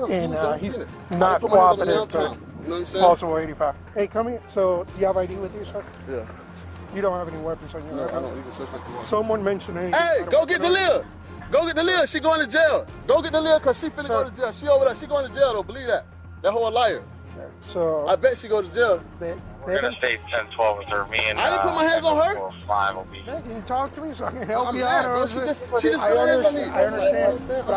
and he's I not put my hands on him cooperative. all the time. You know what I'm saying? Possible 85. Hey, come here. So, do you have ID with you, sir? Yeah. You don't have any weapons on you? No, I don't. You can search like you want. Someone mentioned anything. Hey, go get Dalia. Go get Dalia. She going to jail. Go get Dalia because she finna go to jail. She over there. She going to jail though. Believe that. That whole liar. So I bet she go to jail. We're gonna stay 10-12 with her. Me and I didn't put my hands on her. 5 will be. Can you talk to me so I can help I'm you mad, out? bro. She just put her hands on me. I understand. But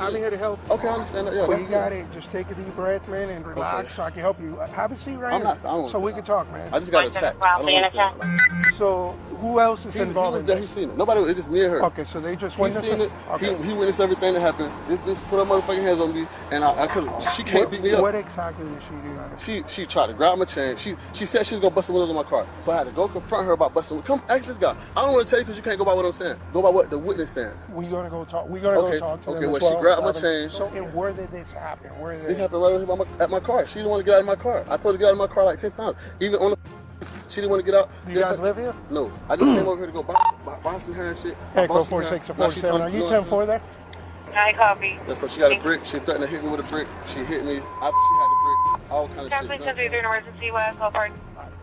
I'm here to help. Okay, I understand that. Yeah, so you got it. Just take a deep breath, man, and relax so I can help you. Have a seat right here. So we can talk, man. I just got attacked. I don't want to So who else is involved in this? He seen it. Nobody. It's just me and her. Okay, so they just witnessed it. Okay. He witnessed everything that happened. This bitch put her motherfucking hands on me, and I couldn't. She can't beat me up. What exactly did she do? She tried to grab my chain. She said she was gonna bust the windows on my car. So I had to go confront her about busting. Come ask this guy. I don't want to tell you because you can't go by what I'm saying. Go by what the witness saying. We're gonna go talk. We're gonna go talk to them. Okay, well, she grabbed my chain. So, and where did this happen? This happened right over here at my car. She didn't want to get out of my car. I told her to get out of my car like 10 times. Even on the she didn't want to get out. Do you guys live here? No. I just came over here to go buy some hair and shit. Echo 46 or 47. Are you 10-4 there? I copy. Yeah, so she got a brick. She threatened to hit me with a brick. She hit me after she had the brick. All kind of shit. Please consider an emergency west. How far?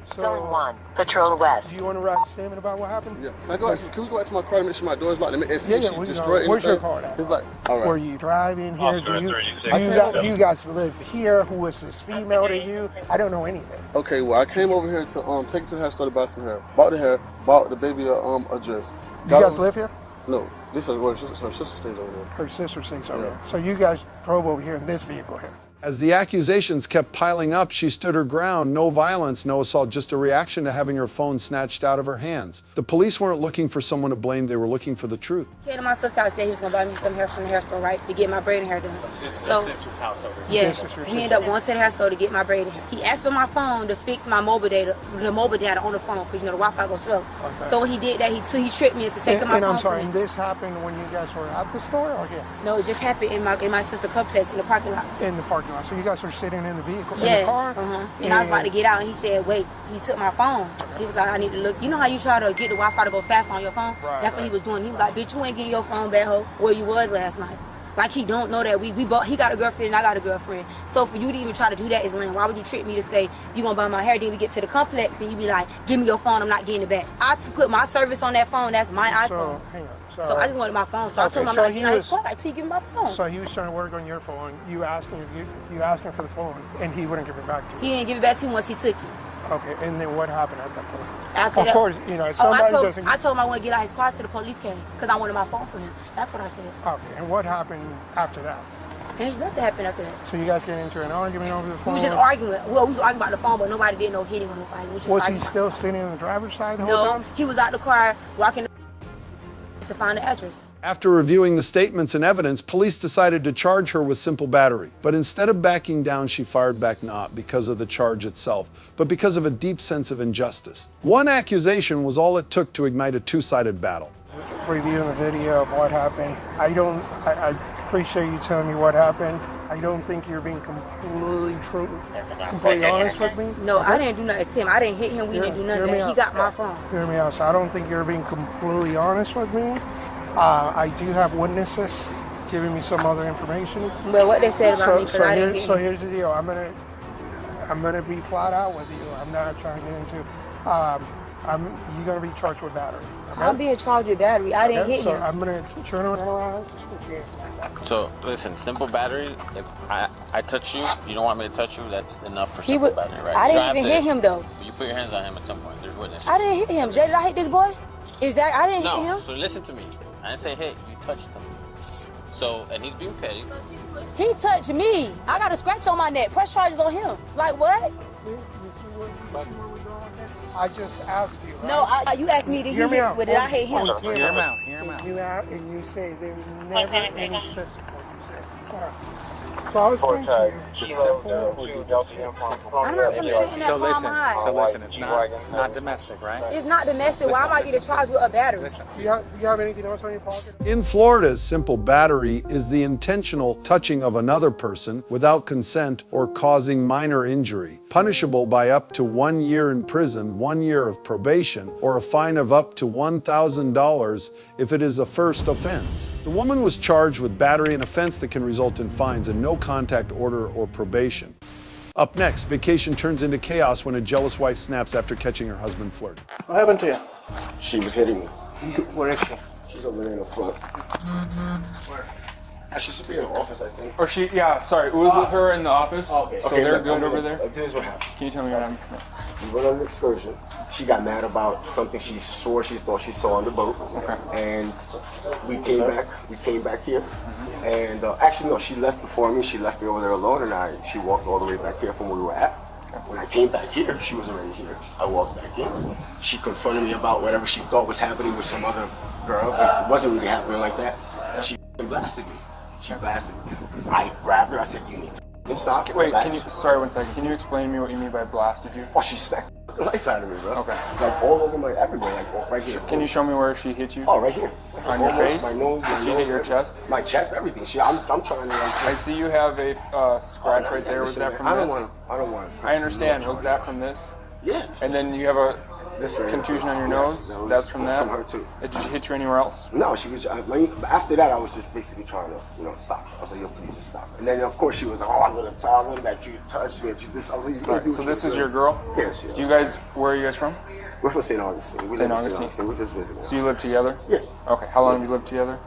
So, 1, patrol west. Do you want to write a statement about what happened? Yeah. Can we go back to my car and make sure my door's locked and see if she destroyed anything? Where's your car at? It's like, all right. Were you driving here? Do you guys live here? Who is this female to you? I don't know anything. Okay, well, I came over here to take it to the hair store to buy some hair. Bought the hair, bought the baby a dress. You guys live here? No. This is where her sister stays over there. Her sister stays over there. So you guys drove over here in this vehicle here? As the accusations kept piling up, she stood her ground. No violence, no assault, just a reaction to having her phone snatched out of her hands. The police weren't looking for someone to blame, they were looking for the truth. He came to my sister's house, said he was going to buy me some hair from the hair store, right, to get my braiding hair done. This is her sister's house over here. Yeah, he ended up going to the hair store to get my braiding hair. He asked for my phone to fix my mobile data on the phone, because, you know, the Wi-Fi goes slow. Okay. So when he did that, he tricked me into taking my phone. And I'm sorry, and this happened when you guys were at the store or here? No, it just happened in my sister's complex in the parking lot. In the parking lot. So you guys were sitting in the vehicle, yeah, in the car? And I was about to get out, and he said, wait, he took my phone. He was like, I need to look. You know how you try to get the Wi-Fi to go fast on your phone? Right, That's what he was doing. He was like, bitch, you ain't getting your phone back, ho, where you was last night. Like, he don't know that he got a girlfriend and I got a girlfriend. So for you to even try to do that is lame. Why would you trick me to say, you gonna buy my hair, then we get to the complex and you be like, give me your phone, I'm not getting it back. I put my service on that phone, that's my iPhone. So, hang on. So I just wanted my phone. So I told him I'm not getting his phone. I told give me my phone. So he was trying to work on your phone. You asked him for the phone, and he wouldn't give it back to you. He didn't give it back to you once he took it. Okay, and then what happened at that point? After Of that- course, somebody doesn't. I told him I want to get out his car till the police came because I wanted my phone for him. That's what I said. Okay, and what happened after that? There's nothing happened after that. So you guys get into an argument over the We phone? was just arguing. Well, we was arguing about the phone, but nobody did no hitting on the fight. Was he still sitting on the driver's side the whole No, time? he was out the car walking to find the address. After reviewing the statements and evidence, police decided to charge her with simple battery. But instead of backing down, she fired back not because of the charge itself, but because of a deep sense of injustice. One accusation was all it took to ignite a two-sided battle. Reviewing the video of what happened, I appreciate you telling me what happened. I don't think you're being completely honest with me. No, I didn't do nothing to him. I didn't hit him. We didn't do nothing. He got my phone. Hear me out. So I don't think you're being completely honest with me. I do have witnesses giving me some other information. But what they said about me, because I didn't hit him. So here's the deal. I'm gonna be flat out with you. I'm not trying to get into. You're gonna be charged with battery. Okay? I'm being charged with battery. I didn't hit so him. I'm gonna turn around. So listen, simple battery. If I touch you, you don't want me to touch you. That's enough for simple battery, right? I didn't even hit him though. You put your hands on him at some point. There's witness. I didn't hit him. Jay, did I hit this boy? I didn't hit him. So listen to me. I didn't say hit. You touched him. So and he's being petty. He touched me. I got a scratch on my neck. Press charges on him. Like what? See where we're going with this? I just asked you. Right? No, you asked me to hit him, but did I hit him? Hear him out. And you say there was never any physical. So I was going to So listen, it's not domestic, right? It's not domestic. Why am I getting charged with a battery? Do you have anything else on your pocket? In Florida, simple battery is the intentional touching of another person without consent or causing minor injury, punishable by up to 1 year in prison, 1 year of probation, or a fine of up to $1,000 if it is a first offense. The woman was charged with battery, an offense that can result in fines and no contact order or probation. Up next, vacation turns into chaos when a jealous wife snaps after catching her husband flirting. What happened to you? She was hitting me. Where is she? She's over there in the front. Where? She should be in the office, I think. Or she, yeah, sorry, it was with her in the office. Okay. So they're good over there? Here's what happened. Can you tell me what happened? We went on an excursion. She got mad about something she swore she thought she saw on the boat. Okay. And we came back here. And actually, no, she left before me. She left me over there alone, and she walked all the way back here from where we were at. When I came back here, she was already here. I walked back in. She confronted me about whatever she thought was happening with some other girl. It wasn't really happening like that. She blasted me. She blasted me. I grabbed her. I said, "You need to stop." Wait, sorry, 1 second. Can you explain to me what you mean by blasted you? Oh, she smacked the life out of me, bro. Okay. Like all over my, everywhere, like right here. Can you show me where she hit you? Oh, right here. On your Almost face? my nose. Did she hit your chest? My chest, everything. I'm trying to. I see you have a scratch right there. Was that from this? I don't want. I understand. Was that from this? Yeah. And then you have a contusion on your nose. That's from that. From her too. Did she hit you anywhere else? No, she was. After that, I was just basically trying to, stop. I was like, "Yo, please just stop." And then of course she was like, "Oh, I'm gonna tell them that you touched me, that you this." I was like, "You gonna do?" So this is your girl? Yes. Do you guys? Where are you guys from? We're from St. Augustine. St. Augustine. We're just visiting. So you live together? Yeah. Okay. How long have you lived together?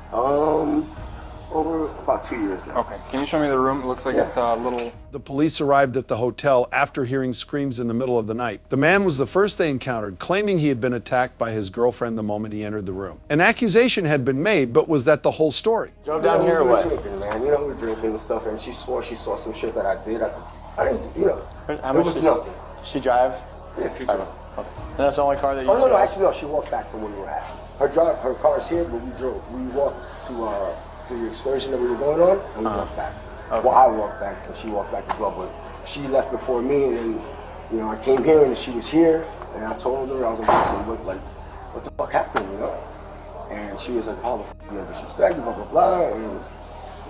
Over about 2 years now. Okay. Can you show me the room? It looks like it's a little... The police arrived at the hotel after hearing screams in the middle of the night. The man was the first they encountered, claiming he had been attacked by his girlfriend the moment he entered the room. An accusation had been made, but was that the whole story? Drove down here, what? Drinking, man. We were drinking and stuff, and she swore she saw some shit that I did. I didn't, it was nothing. She drive? Yeah, she drive. Okay. And that's the only car that you no, actually, no. She walked back from where we were at. Her car's here, but we walked to the excursion that we were going on, and we walked back. Okay. Well, I walked back, and she walked back as well, but she left before me, and then, I came here, and she was here, and I told her, I was like, listen, what the fuck happened, And she was like, oh, the fuck, you disrespect, blah, blah, blah, and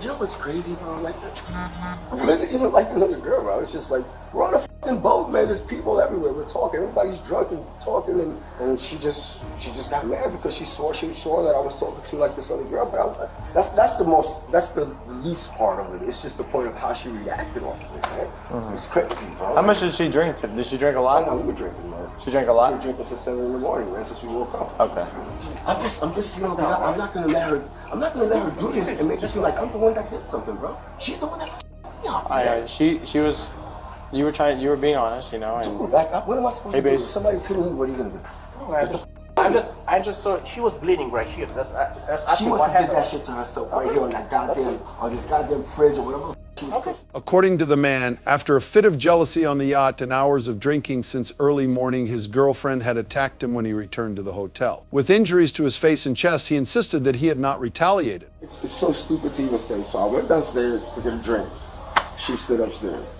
you know what's crazy, bro? Like, it wasn't even like another girl, bro. It's just like, we're on a fucking boat, man. There's people everywhere. We're talking. Everybody's drunk and talking, and she just got mad because she saw that I was talking to like this other girl. But that's the least part of it. It's just the point of how she reacted off of it, man. Mm-hmm. It's crazy, bro. How much did she drink? Did she drink a lot? No, we were drinking, man. She drank a lot? We were drinking since 7 in the morning, man, since we woke up. Okay. I'm just, because I'm not gonna let her do this and make it seem like I'm the one that did something, bro. She's the one that f***ed me up. She was You were being honest, you know. And dude, like, what am I supposed to do? If somebody's hitting me, what are you gonna do? I just saw she was bleeding right here. That's she must have did that shit to herself right here on that goddamn, on this goddamn fridge or whatever. According to the man, after a fit of jealousy on the yacht and hours of drinking since early morning, his girlfriend had attacked him when he returned to the hotel. With injuries to his face and chest, he insisted that he had not retaliated. It's so stupid to even say. So I went downstairs to get a drink. She stood upstairs.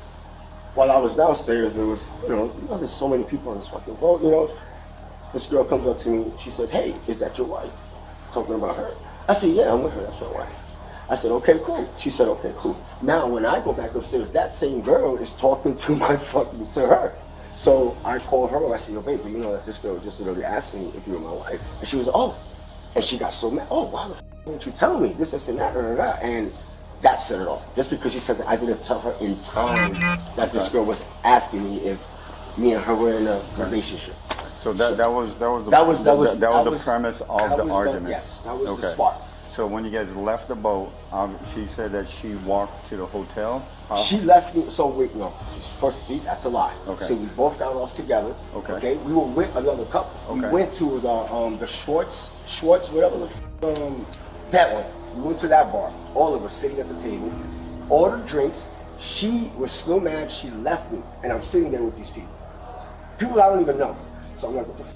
While I was downstairs, there was, you know, there's so many people on this fucking boat, you know. This girl comes up to me. She says, "Hey, is that your wife?" Talking about her. I said, "Yeah, I'm with her. That's my wife." I said, "Okay, cool." She said, "Okay, cool." Now, when I go back upstairs, that same girl is talking to to her. So I called her. I said, "Yo, babe, do you know that this girl just literally asked me if you were my wife?" And she was, "Oh," and she got so mad. "Oh, why the f didn't you tell me this and that, and that set it off. Just because she said that I didn't tell her in time that this girl was asking me if me and her were in a relationship." So that was the premise of the argument. Yes, that was the spark. So when you guys left the boat, she said that she walked to the hotel. She left me. So wait, no. First, see, that's a lie. Okay. So we both got off together. Okay. We were with another couple. We went to the Schwartz, whatever that one. We went to that bar. All of us sitting at the table, ordered drinks. She was still mad. She left me, and I'm sitting there with these people. People I don't even know. So I'm like, what the f?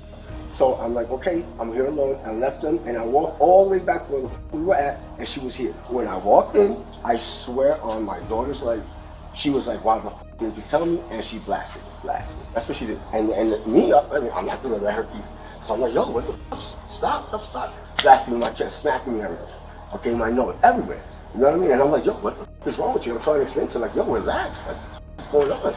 So I'm like, okay, I'm here alone. I left them, and I walked all the way back where the f we were at, and she was here. When I walked in, I swear on my daughter's life, she was like, "Why the f didn't you tell me?" And she blasted me. That's what she did. And me up, I mean, I'm not gonna let her keep. So I'm like, "Yo, what the f? Stop. Blasting me in my chest, smacking me everywhere. Okay, my nose, everywhere. You know what I mean? And I'm like, "Yo, what the f is wrong with you?" I'm trying to explain to her, like, "Yo, relax. Like, what's going on?"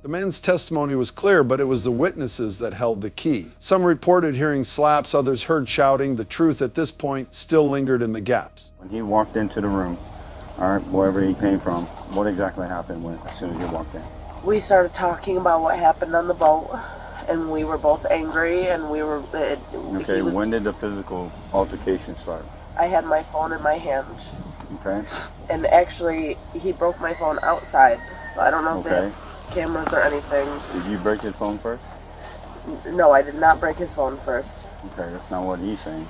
The man's testimony was clear, but it was the witnesses that held the key. Some reported hearing slaps, others heard shouting. The truth at this point still lingered in the gaps. When he walked into the room, all right, wherever he came from, what exactly happened as soon as he walked in? We started talking about what happened on the boat, and we were both angry, and we were... Okay, when did the physical altercation start? I had my phone in my hand. Okay. And actually, he broke my phone outside, so I don't know if they have cameras or anything. Did you break his phone first? No, I did not break his phone first. Okay, that's not what he's saying.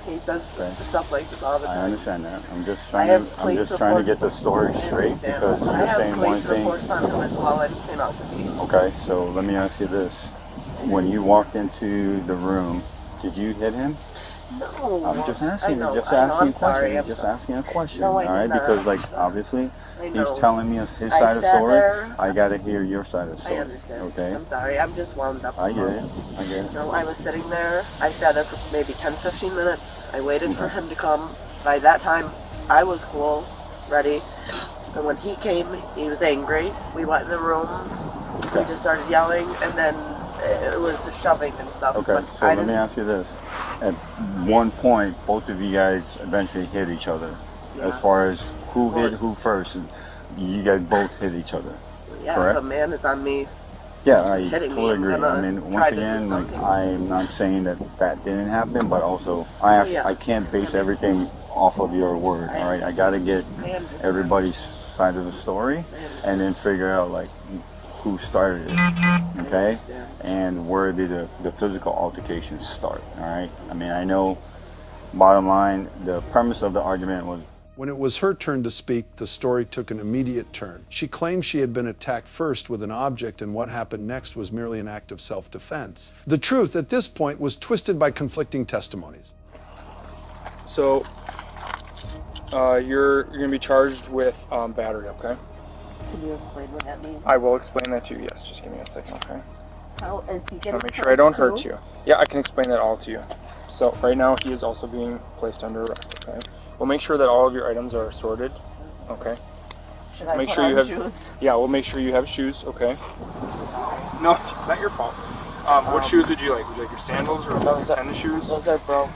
He says stuff like this all the time. I understand that. I'm just trying to get the story straight because you're saying one thing. I have police reports on him as well. I didn't say not to see. Okay, so let me ask you this. When you walked into the room, did you hit him? No. I'm just asking. Just asking a question. No, all right, not. Because like obviously he's telling me his side of the story. I gotta hear your side of the story. I understand. Okay. I'm sorry. I'm just wound up. I get it. No, I was sitting there. I sat there for maybe 10-15 minutes. I waited for him to come. By that time, I was cool, ready. And when he came, he was angry. We went in the room. We just started yelling, and then it was shoving and stuff. Okay, so let me ask you this. At one point, both of you guys eventually hit each other. Yeah. As far as who hit who first, you guys both hit each other. Yeah, correct? If a man is on me. Yeah, I totally agree. I mean, once again, like, I'm not saying that didn't happen, but also I can't base everything off of your word. All right, I got to get everybody's side of the story, and then figure out like who started it, okay? And where did the physical altercation start, all right? I mean, I know, bottom line, the premise of the argument was... When it was her turn to speak, the story took an immediate turn. She claimed she had been attacked first with an object, and what happened next was merely an act of self-defense. The truth at this point was twisted by conflicting testimonies. So, you're going to be charged with battery, okay? Can you explain what that means? I will explain that to you, yes. Just give me a second, okay? How is he getting make sure I don't hurt you. Yeah, I can explain that all to you. So, right now, he is also being placed under arrest, okay? We'll make sure that all of your items are sorted, okay? Should I put on shoes? Yeah, we'll make sure you have shoes, okay? No, it's not your fault. What shoes would you like? Would you like your sandals or your tennis shoes? Those are broke.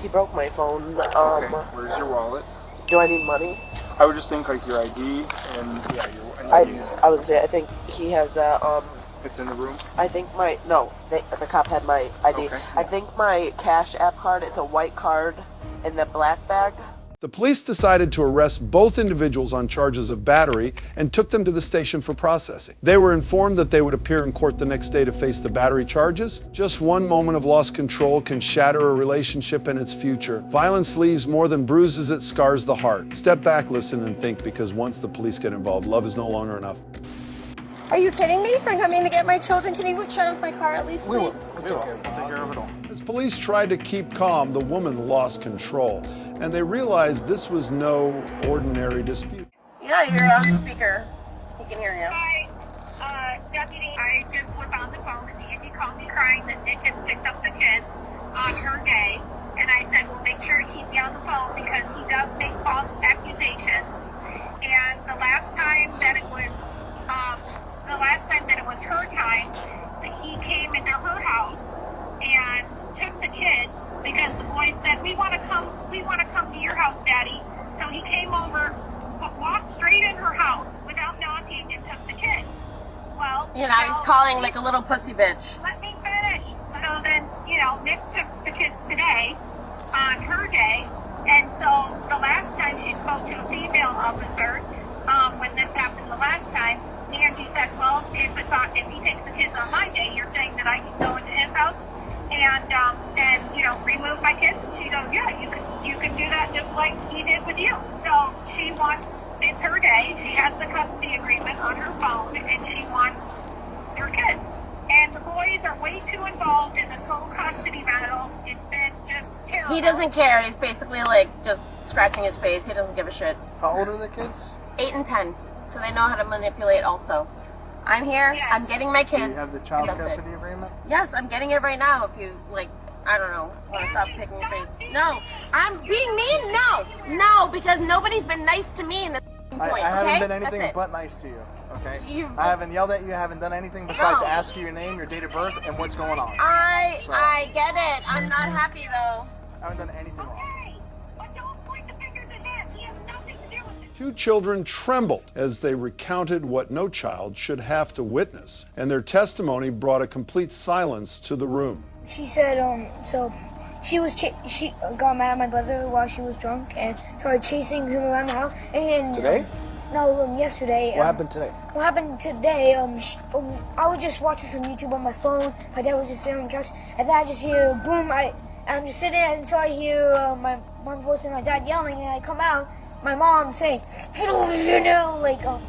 He broke my phone. Okay, where's your wallet? Do I need money? I would just think like your ID and your IDs. I would say I think he has a It's in the room? I think the cop had my ID. Okay. I think my Cash App card, it's a white card in the black bag. The police decided to arrest both individuals on charges of battery and took them to the station for processing. They were informed that they would appear in court the next day to face the battery charges. Just one moment of lost control can shatter a relationship and its future. Violence leaves more than bruises, it scars the heart. Step back, listen, and think, because once the police get involved, love is no longer enough. Are you kidding me for coming to get my children? Can you shut off my car at least, please? We'll take care of it all. As police tried to keep calm, the woman lost control, and they realized this was no ordinary dispute. Yeah, you're on speaker. He can hear you. Hi, Deputy. I just was on the phone because Andy called me crying that Nick had picked up the kids on her day. And I said, well, make sure to keep me on the phone because he does make false accusations. And the last time that it was her time, that he came into her house and took the kids because the boys said, we want to come to your house, Daddy. So he came over, walked straight in her house without knocking and took the kids. Well, he's calling like a little pussy bitch. Let me finish. So then, Nick took the kids today on her day, and so the last time she spoke to a female officer, when this happened the last time, Angie said, well, if he takes the kids on my day, you're saying that I can go into his house and remove my kids? And she goes, yeah, you can do that just like he did with you. So she wants, it's her day, she has the custody agreement on her phone, and she wants her kids. And the boys are way too involved in this whole custody battle. It's been just terrible. He doesn't care. He's basically like just scratching his face. He doesn't give a shit. How old are the kids? 8 and 10. So they know how to manipulate also. I'm here. Yes. I'm getting my kids. Do you have the child custody agreement? Yes, I'm getting it right now. If you, I don't know, want to stop picking your face. No. I'm being mean? No, because nobody's been nice to me in the point, I haven't been anything but nice to you, okay? I haven't yelled at you, I haven't done anything besides ask you your name, your date of birth, and what's going on. I get it. I'm not happy, though. I haven't done anything wrong. Two children trembled as they recounted what no child should have to witness, and their testimony brought a complete silence to the room. She said, so she got mad at my brother while she was drunk and started chasing him around the house. And today? No, yesterday. What happened today? What happened today? I was just watching some YouTube on my phone. My dad was just sitting on the couch, and then I just hear boom. I'm just sitting there until I hear my mom's voice and my dad yelling, and I come out. My mom saying, "Get over here now!" The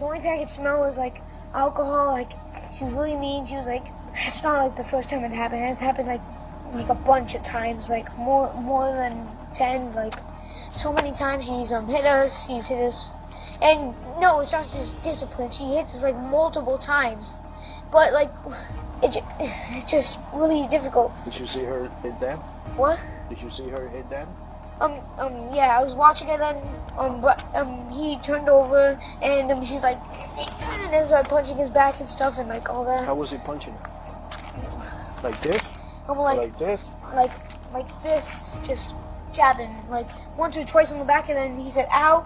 only thing I could smell was alcohol. She was really mean. She was it's not the first time it happened. It's happened like a bunch of times, more than 10. So many times she's hit us. She's hit us, and no, it's not just discipline. She hits us multiple times, but it's just really difficult. Did you see her hit Dad? What? Did you see her hit Dad? Yeah, I was watching it then, but he turned over, and she's and then started punching his back and stuff, and all that. How was he punching you? Like this? Like this? Like fists, just jabbing, once or twice on the back, and then he said, ow,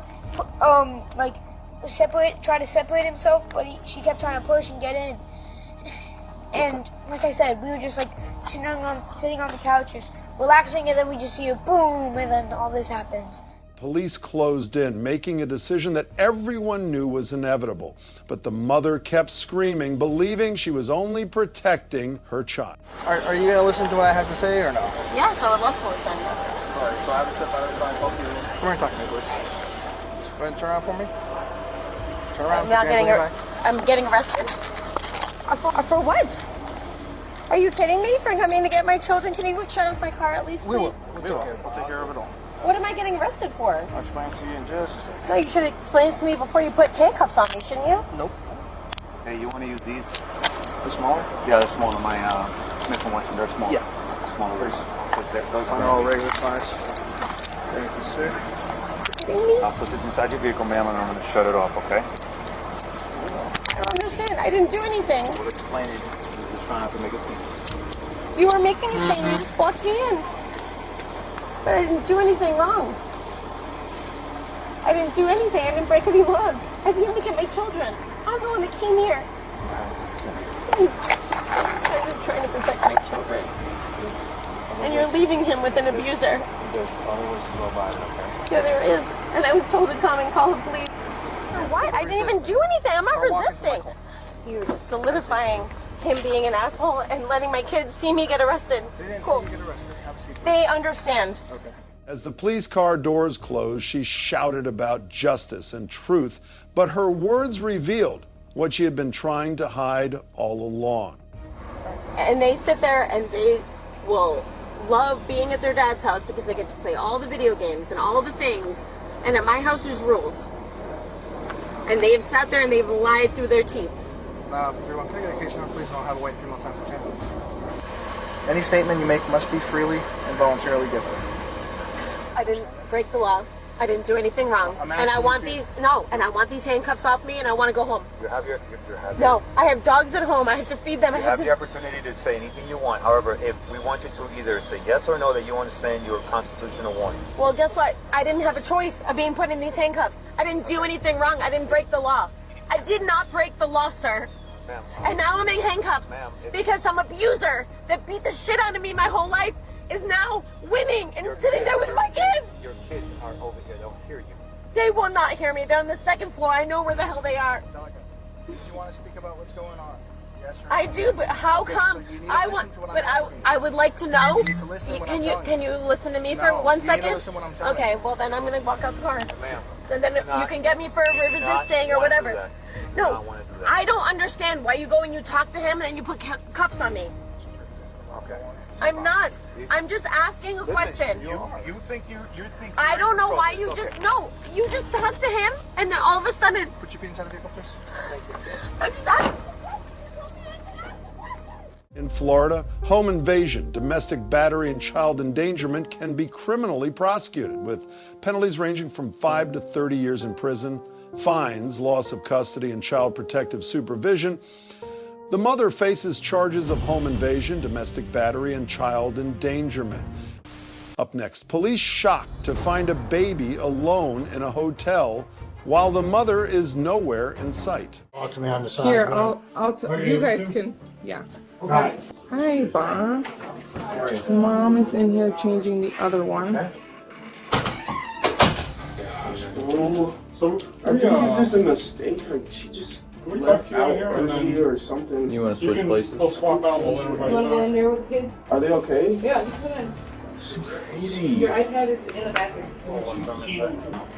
try to separate himself, but she kept trying to push and get in. And like I said, we were just sitting on the couch, just relaxing, and then we just hear boom, and then all this happens. Police closed in, making a decision that everyone knew was inevitable. But the mother kept screaming, believing she was only protecting her child. Are you going to listen to what I have to say or no? Yes, I would love to listen. All right, so I have to step out and both of you. Come here and talk to me, please. Just go ahead and turn around for me. Turn around. I'm getting arrested. For what? Are you kidding me for coming to get my children? Can you shut off my car at least, please? We will. We'll take care of it all. What am I getting arrested for? I'll explain it to you in just a second. No, you should explain it to me before you put handcuffs on me, shouldn't you? Nope. Hey, you want to use these? The smaller? Yeah, they're smaller. My Smith & Wesson, they're small. Yeah. Smaller. Those are all regular size. Thank you, sir. I'll put this inside your vehicle, ma'am, and I'm going to shut it off, okay? I don't understand. I didn't do anything. We'll explain it. We're just trying not to make a scene. You were making a scene. You just walked me in. But I didn't do anything wrong. I didn't do anything. I didn't break any laws. I came to get my children. I'm the one that came here. I'm just trying to protect my children. and you're leaving him with an abuser. There's other ways to go about it, okay? Yeah, there is. And I was told to come and call the police. What? I didn't even do anything. I'm not resisting. You're just solidifying him being an asshole and letting my kids see me get arrested. They didn't Cool. see you get arrested. Have a seat. They understand. Okay. As the police car doors closed, she shouted about justice and truth, but her words revealed what she had been trying to hide all along. And they sit there and they will love being at their dad's house because they get to play all the video games and all the things. And at my house, there's rules. And they've sat there and they've lied through their teeth. Now, if you're on communication, please don't have a wait 3 more times for tamper. Any statement you make must be freely and voluntarily given. I didn't break the law. I didn't do anything wrong. And I want these handcuffs off me and I want to go home. You have your No, I have dogs at home. I have to feed them. You have the opportunity to say anything you want. However, if we want you to either say yes or no that you understand your constitutional warnings. Well, guess what? I didn't have a choice of being put in these handcuffs. I didn't do anything wrong. I didn't break the law. I did not break the law, sir. And now I'm in handcuffs because some abuser that beat the shit out of me my whole life is now winning and sitting there with my kids. Your kids are over here. They'll hear you. They will not hear me. They're on the second floor. I know where the hell they are. Angelica, do you want to speak about what's going on? Yes or no? I do, but how come? So I want, but I would like to know. You need to listen when I'm telling Can you listen to me No, for 1 you need to second? listen when I'm telling Okay, well then I'm gonna walk out the car. Ma'am. And then you can get me for resisting or whatever. No, I don't understand why you go and you talk to him and then you put cuffs on me. Okay. I'm not. I'm just asking a question. You think you think. I don't know why you just no. You just talk to him and then all of a sudden. Put your feet inside the vehicle, please. I'm just asking. In Florida, home invasion, domestic battery, and child endangerment can be criminally prosecuted, with penalties ranging from 5 to 30 years in prison, fines, loss of custody, and child protective supervision. The mother faces charges of home invasion, domestic battery, and child endangerment. Up next, police shocked to find a baby alone in a hotel while the mother is nowhere in sight. Talk to me on the side. Here, you guys can, yeah. Hi. Hi, boss. Mom is in here changing the other one. I think it's just a mistake. Like she just left out early or something. You want to switch places? You want to go in there with the kids? Are they okay? Yeah, just go in. It's crazy. Your iPad is in the bathroom.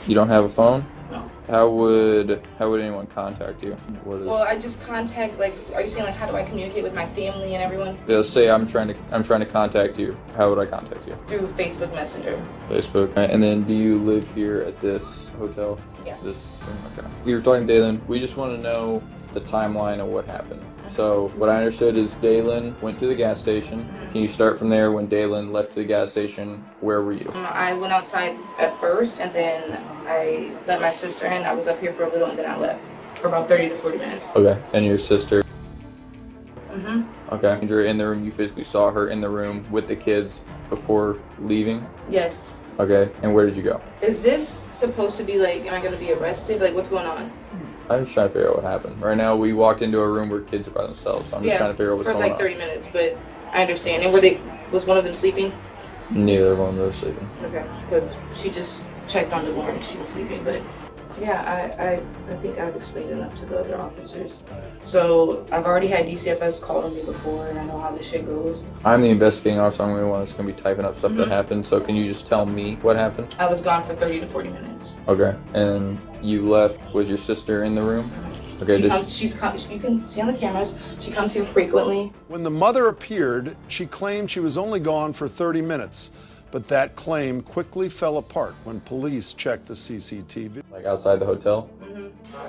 You don't have a phone? No. How would anyone contact you? Well, I just contact, like, are you saying, like, how do I communicate with my family and everyone? Yeah, let's say I'm trying to contact you. How would I contact you? Through Facebook Messenger. Facebook. Right. And then do you live here at this hotel? Yeah. This room? Okay. You were talking to Dalen. We just want to know the timeline of what happened. So what I understood is Dalen went to the gas station. Can you start from there? When Dalen left the gas station, where were you? I went outside at first, and then I let my sister in. I was up here for a little, and then I left for about 30 to 40 minutes. Okay. And your sister? Mm-hmm. Okay. And you're in the room. You physically saw her in the room with the kids before leaving? Yes. Okay. And where did you go? Is this supposed to be, like, am I going to be arrested? Like, what's going on? I'm just trying to figure out what happened. Right now, we walked into a room where kids are by themselves. So I'm just trying to figure out what's going on. For like 30 minutes, but I understand. And was one of them sleeping? Neither one of them was sleeping. Okay, because she just checked on the morning. She was sleeping, but yeah, I think I've explained enough to the other officers. So I've already had DCFS call on me before, and I know how this shit goes. I'm the investigating officer. I'm the one that's going to be typing up stuff that happened. So can you just tell me what happened? I was gone for 30 to 40 minutes. Okay. And you left. Was your sister in the room? Okay. You can see on the cameras. She comes here frequently. When the mother appeared, she claimed she was only gone for 30 minutes. But that claim quickly fell apart when police checked the CCTV. Like outside the hotel?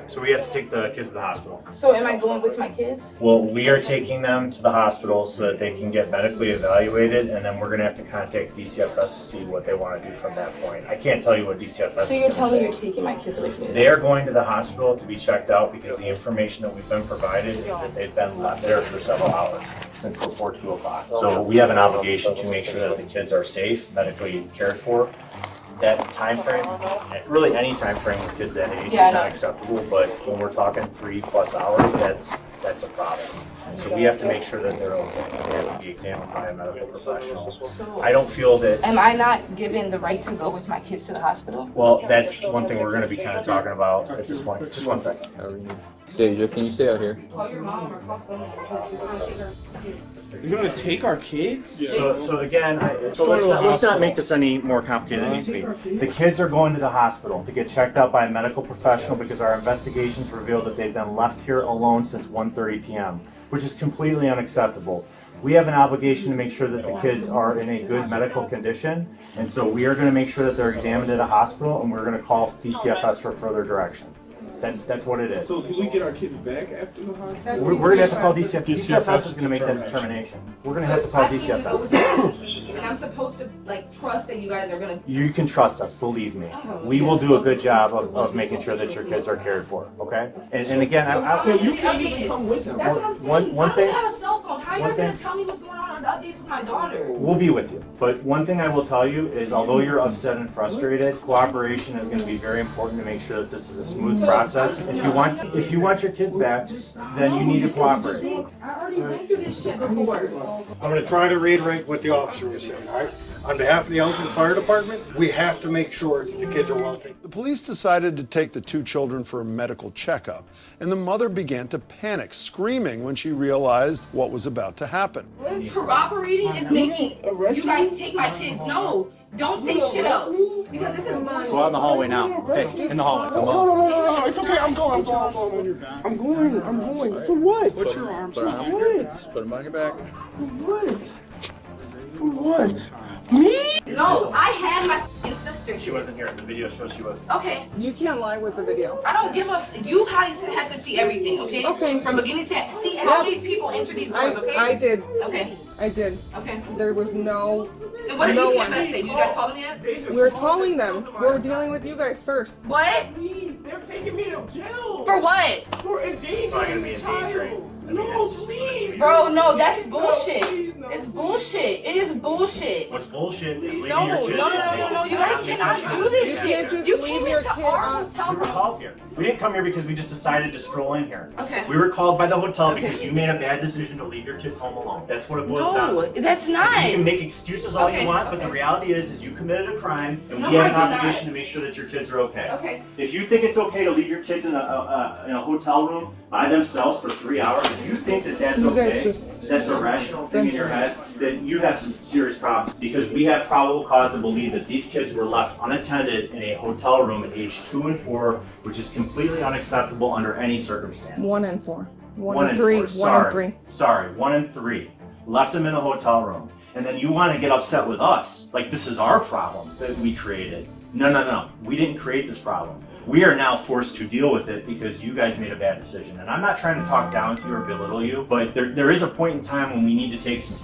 So we have to take the kids to the hospital. So am I going with my kids? Well, we are taking them to the hospital so that they can get medically evaluated, and then we're going to have to contact DCFS to see what they want to do from that point. I can't tell you what DCFS is. So you're telling me you're taking my kids with me? They are going to the hospital to be checked out because the information that we've been provided is that they've been left there for several hours since before 2 o'clock. So we have an obligation to make sure that the kids are safe, medically cared for. That time frame, really any time frame with kids that age is not acceptable, but when we're talking 3+ hours, that's a problem. So we have to make sure that they're okay. They have to be examined by a medical professional. I don't feel that. Am I not given the right to go with my kids to the hospital? Well, that's one thing we're going to be kind of talking about at this point. Just one second. Deja, can you stay out here? Call your mom or call someone. You're gonna take our kids? So again, let's not make this any more complicated than it needs to be. The kids are going to the hospital to get checked out by a medical professional because our investigations revealed that they've been left here alone since 1:30 p.m., which is completely unacceptable. We have an obligation to make sure that the kids are in a good medical condition, and so we are going to make sure that they're examined at a hospital, and we're going to call DCFS for further direction. That's what it is. So do we get our kids back after the hospital? We're going to have to call DCFS. DCFS is going to make that determination. We're going to have to call DCFS. And I'm supposed to trust that you guys are gonna. You can trust us, believe me. We will do a good job of making sure that your kids are cared for, okay? And again, you can't even come with them. That's what I'm saying. One thing. I don't have a cell phone. How are you guys gonna tell me what's going on the updates with my daughter? We'll be with you. But one thing I will tell you is, although you're upset and frustrated, cooperation is going to be very important to make sure that this is a smooth process. If you want your kids back, then you need to cooperate. I already went through this shit before. I'm going to try to reiterate what the officer was saying, all right? On behalf of the Elgin Fire Department, we have to make sure that the kids are well taken. The police decided to take the two children for a medical checkup, and the mother began to panic, screaming when she realized what was about to happen. Corroborating is making you guys take my kids. No, don't say shit else. Because this is bullshit. Go out in the hallway now. Hey, in the hallway. No, it's okay. I'm going. For what? Put your arms on what? Just put them on your back. For what? Me? No, I had my f***ing sister. She wasn't here. The video shows she wasn't. Okay. You can't lie with the video. I don't give a. You guys have to see everything, okay? Okay. From beginning to end. See how many people enter these doors, okay? I did. Okay. I did. Okay. There was no. And what did no DCFS say? You guys called them yet? We're calling them. We're dealing with you guys first. What? Please, they're taking me to jail. For what? For endangering the child. No, please. Bro, no, that's bullshit. It's bullshit. It is bullshit. What's bullshit is leaving No, your kids. no. You guys cannot do this shit. can't just You leave came your into kid our on- hotel We were room. called here. We didn't come here because we just decided to stroll in here. Okay. We were called by the hotel because you made a bad decision to leave your kids home alone. That's what it boils down No, to. that's not. You can make excuses all Okay. you want, but the reality is you committed a crime, and No, we have I an did not. obligation to make sure that your kids are okay. Okay. If you think it's okay to leave your kids in a hotel room by themselves for 3 hours, if you think that that's You guys okay, just- that's a rational thing in your head, then you have some serious problems. Because we have probable cause to believe that these kids were left unattended in a hotel room at age 2 and 4, which is completely unacceptable under any circumstance. 1 and 4. 1 1 and 3. 4. 1 and 3. Sorry, 1 and 3. Left them in a hotel room. And then you want to get upset with us. Like this is our problem that we created. No. We didn't create this problem. We are now forced to deal with it because you guys made a bad decision. And I'm not trying to talk down to you or belittle you, but there is a point in time when we need to take some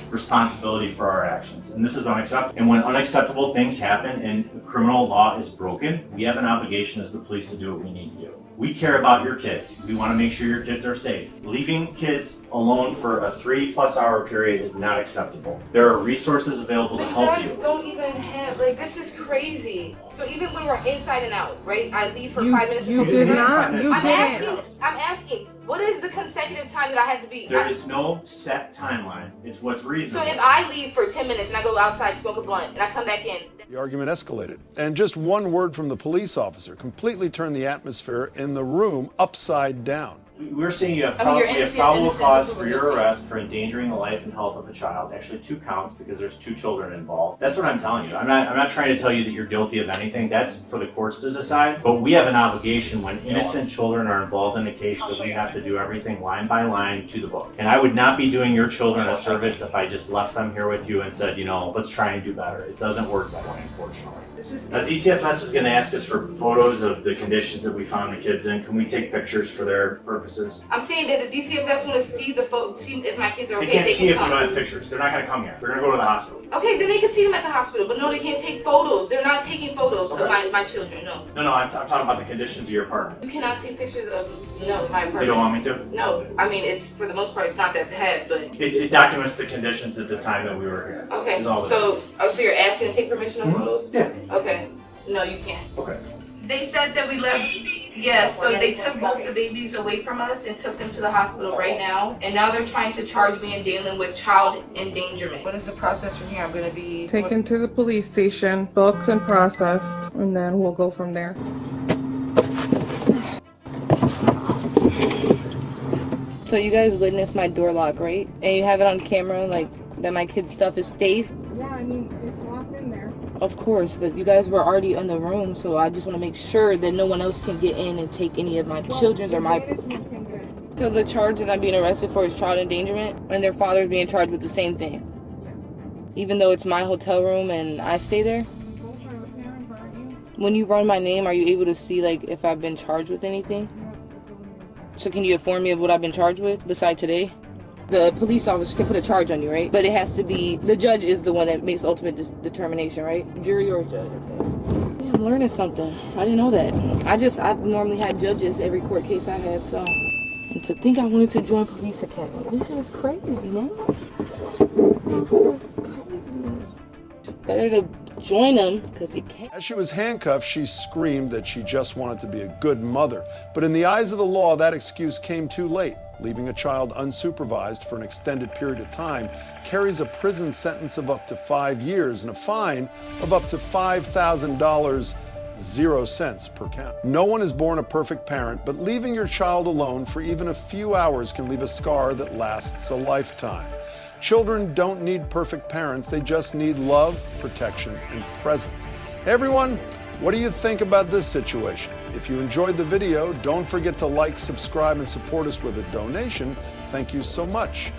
responsibility for our actions. And this is unacceptable. And when unacceptable things happen and criminal law is broken, we have an obligation as the police to do what we need to do. We care about your kids. We want to make sure your kids are safe. Leaving kids alone for a 3+ hour period is not acceptable. There are resources available to But you help guys you. don't even have, this is crazy. So even when we're inside and out, right? I leave for You- 5 minutes. you did not. You didn't. I'm asking, what is the consecutive time that I have to be? There is no set timeline. It's what's So reasonable. if I leave for 10 minutes and I go outside, smoke a blunt, and I come back in. The argument escalated, and just one word from the police officer completely turned the atmosphere in the room upside down. We're saying you have, you're you have innocent, probable innocent, cause innocent, for your innocent. arrest for endangering the life and health of a child. Actually, 2 counts because there's 2 children involved. That's what I'm telling you. I'm not trying to tell you that you're guilty of anything. That's for the courts to decide. But we have an obligation when innocent children are involved in a case that we have to do everything line by line to the book. And I would not be doing your children a service if I just left them here with you and said, let's try and do better. It doesn't work that way, unfortunately. Now, DCFS is going to ask us for photos of the conditions that we found the kids in. Can we take pictures for their purposes? I'm saying that the DCFS want to see see if my kids are They okay. can't see if we come. don't have pictures. They're not going to come here. They're going to go to the hospital. Okay, then they can see them at the hospital, but no, they can't take photos. They're not taking photos of Okay. my children, no. No, I'm talking about the conditions of your apartment. You cannot take pictures of, my apartment. You don't want me to? No, I mean, it's, for the most part, it's not that bad, but. It documents the conditions at the time that we were here. Okay, is all it so, is. so you're asking to take permission of photos? Yeah. Okay, no, you can't. Okay. They said that we left. Yes, so they took both the babies away from us and took them to the hospital right now. And now they're trying to charge me and Dalen with child endangerment. What is the process from here? I'm gonna be Taken to the police station, booked and processed, and then we'll go from there. So you guys witnessed my door lock, right? And you have it on camera, like that my kid's stuff is safe? Yeah, I mean, it's locked in there. Of course, but you guys were already in the room, so I just want to make sure that no one else can get in and take any of my children's or my... So the charge that I'm being arrested for is child endangerment, and their father's being charged with the same thing? Even though it's my hotel room and I stay there? When you run my name, are you able to see like if I've been charged with anything? So can you inform me of what I've been charged with besides today? The police officer can put a charge on you, right? But it has to be, the judge is the one that makes ultimate determination, right? Jury or judge. Yeah, I'm learning something. I didn't know that. I've normally had judges every court case I had, so. And to think I wanted to join police academy. This is crazy, man. This is crazy. Better to join them because you can't. As she was handcuffed, she screamed that she just wanted to be a good mother. But in the eyes of the law, that excuse came too late. Leaving a child unsupervised for an extended period of time carries a prison sentence of up to 5 years and a fine of up to $5,000, 0 cents per count. No one is born a perfect parent, but leaving your child alone for even a few hours can leave a scar that lasts a lifetime. Children don't need perfect parents, they just need love, protection, and presence. Hey everyone, what do you think about this situation? If you enjoyed the video, don't forget to like, subscribe, and support us with a donation. Thank you so much.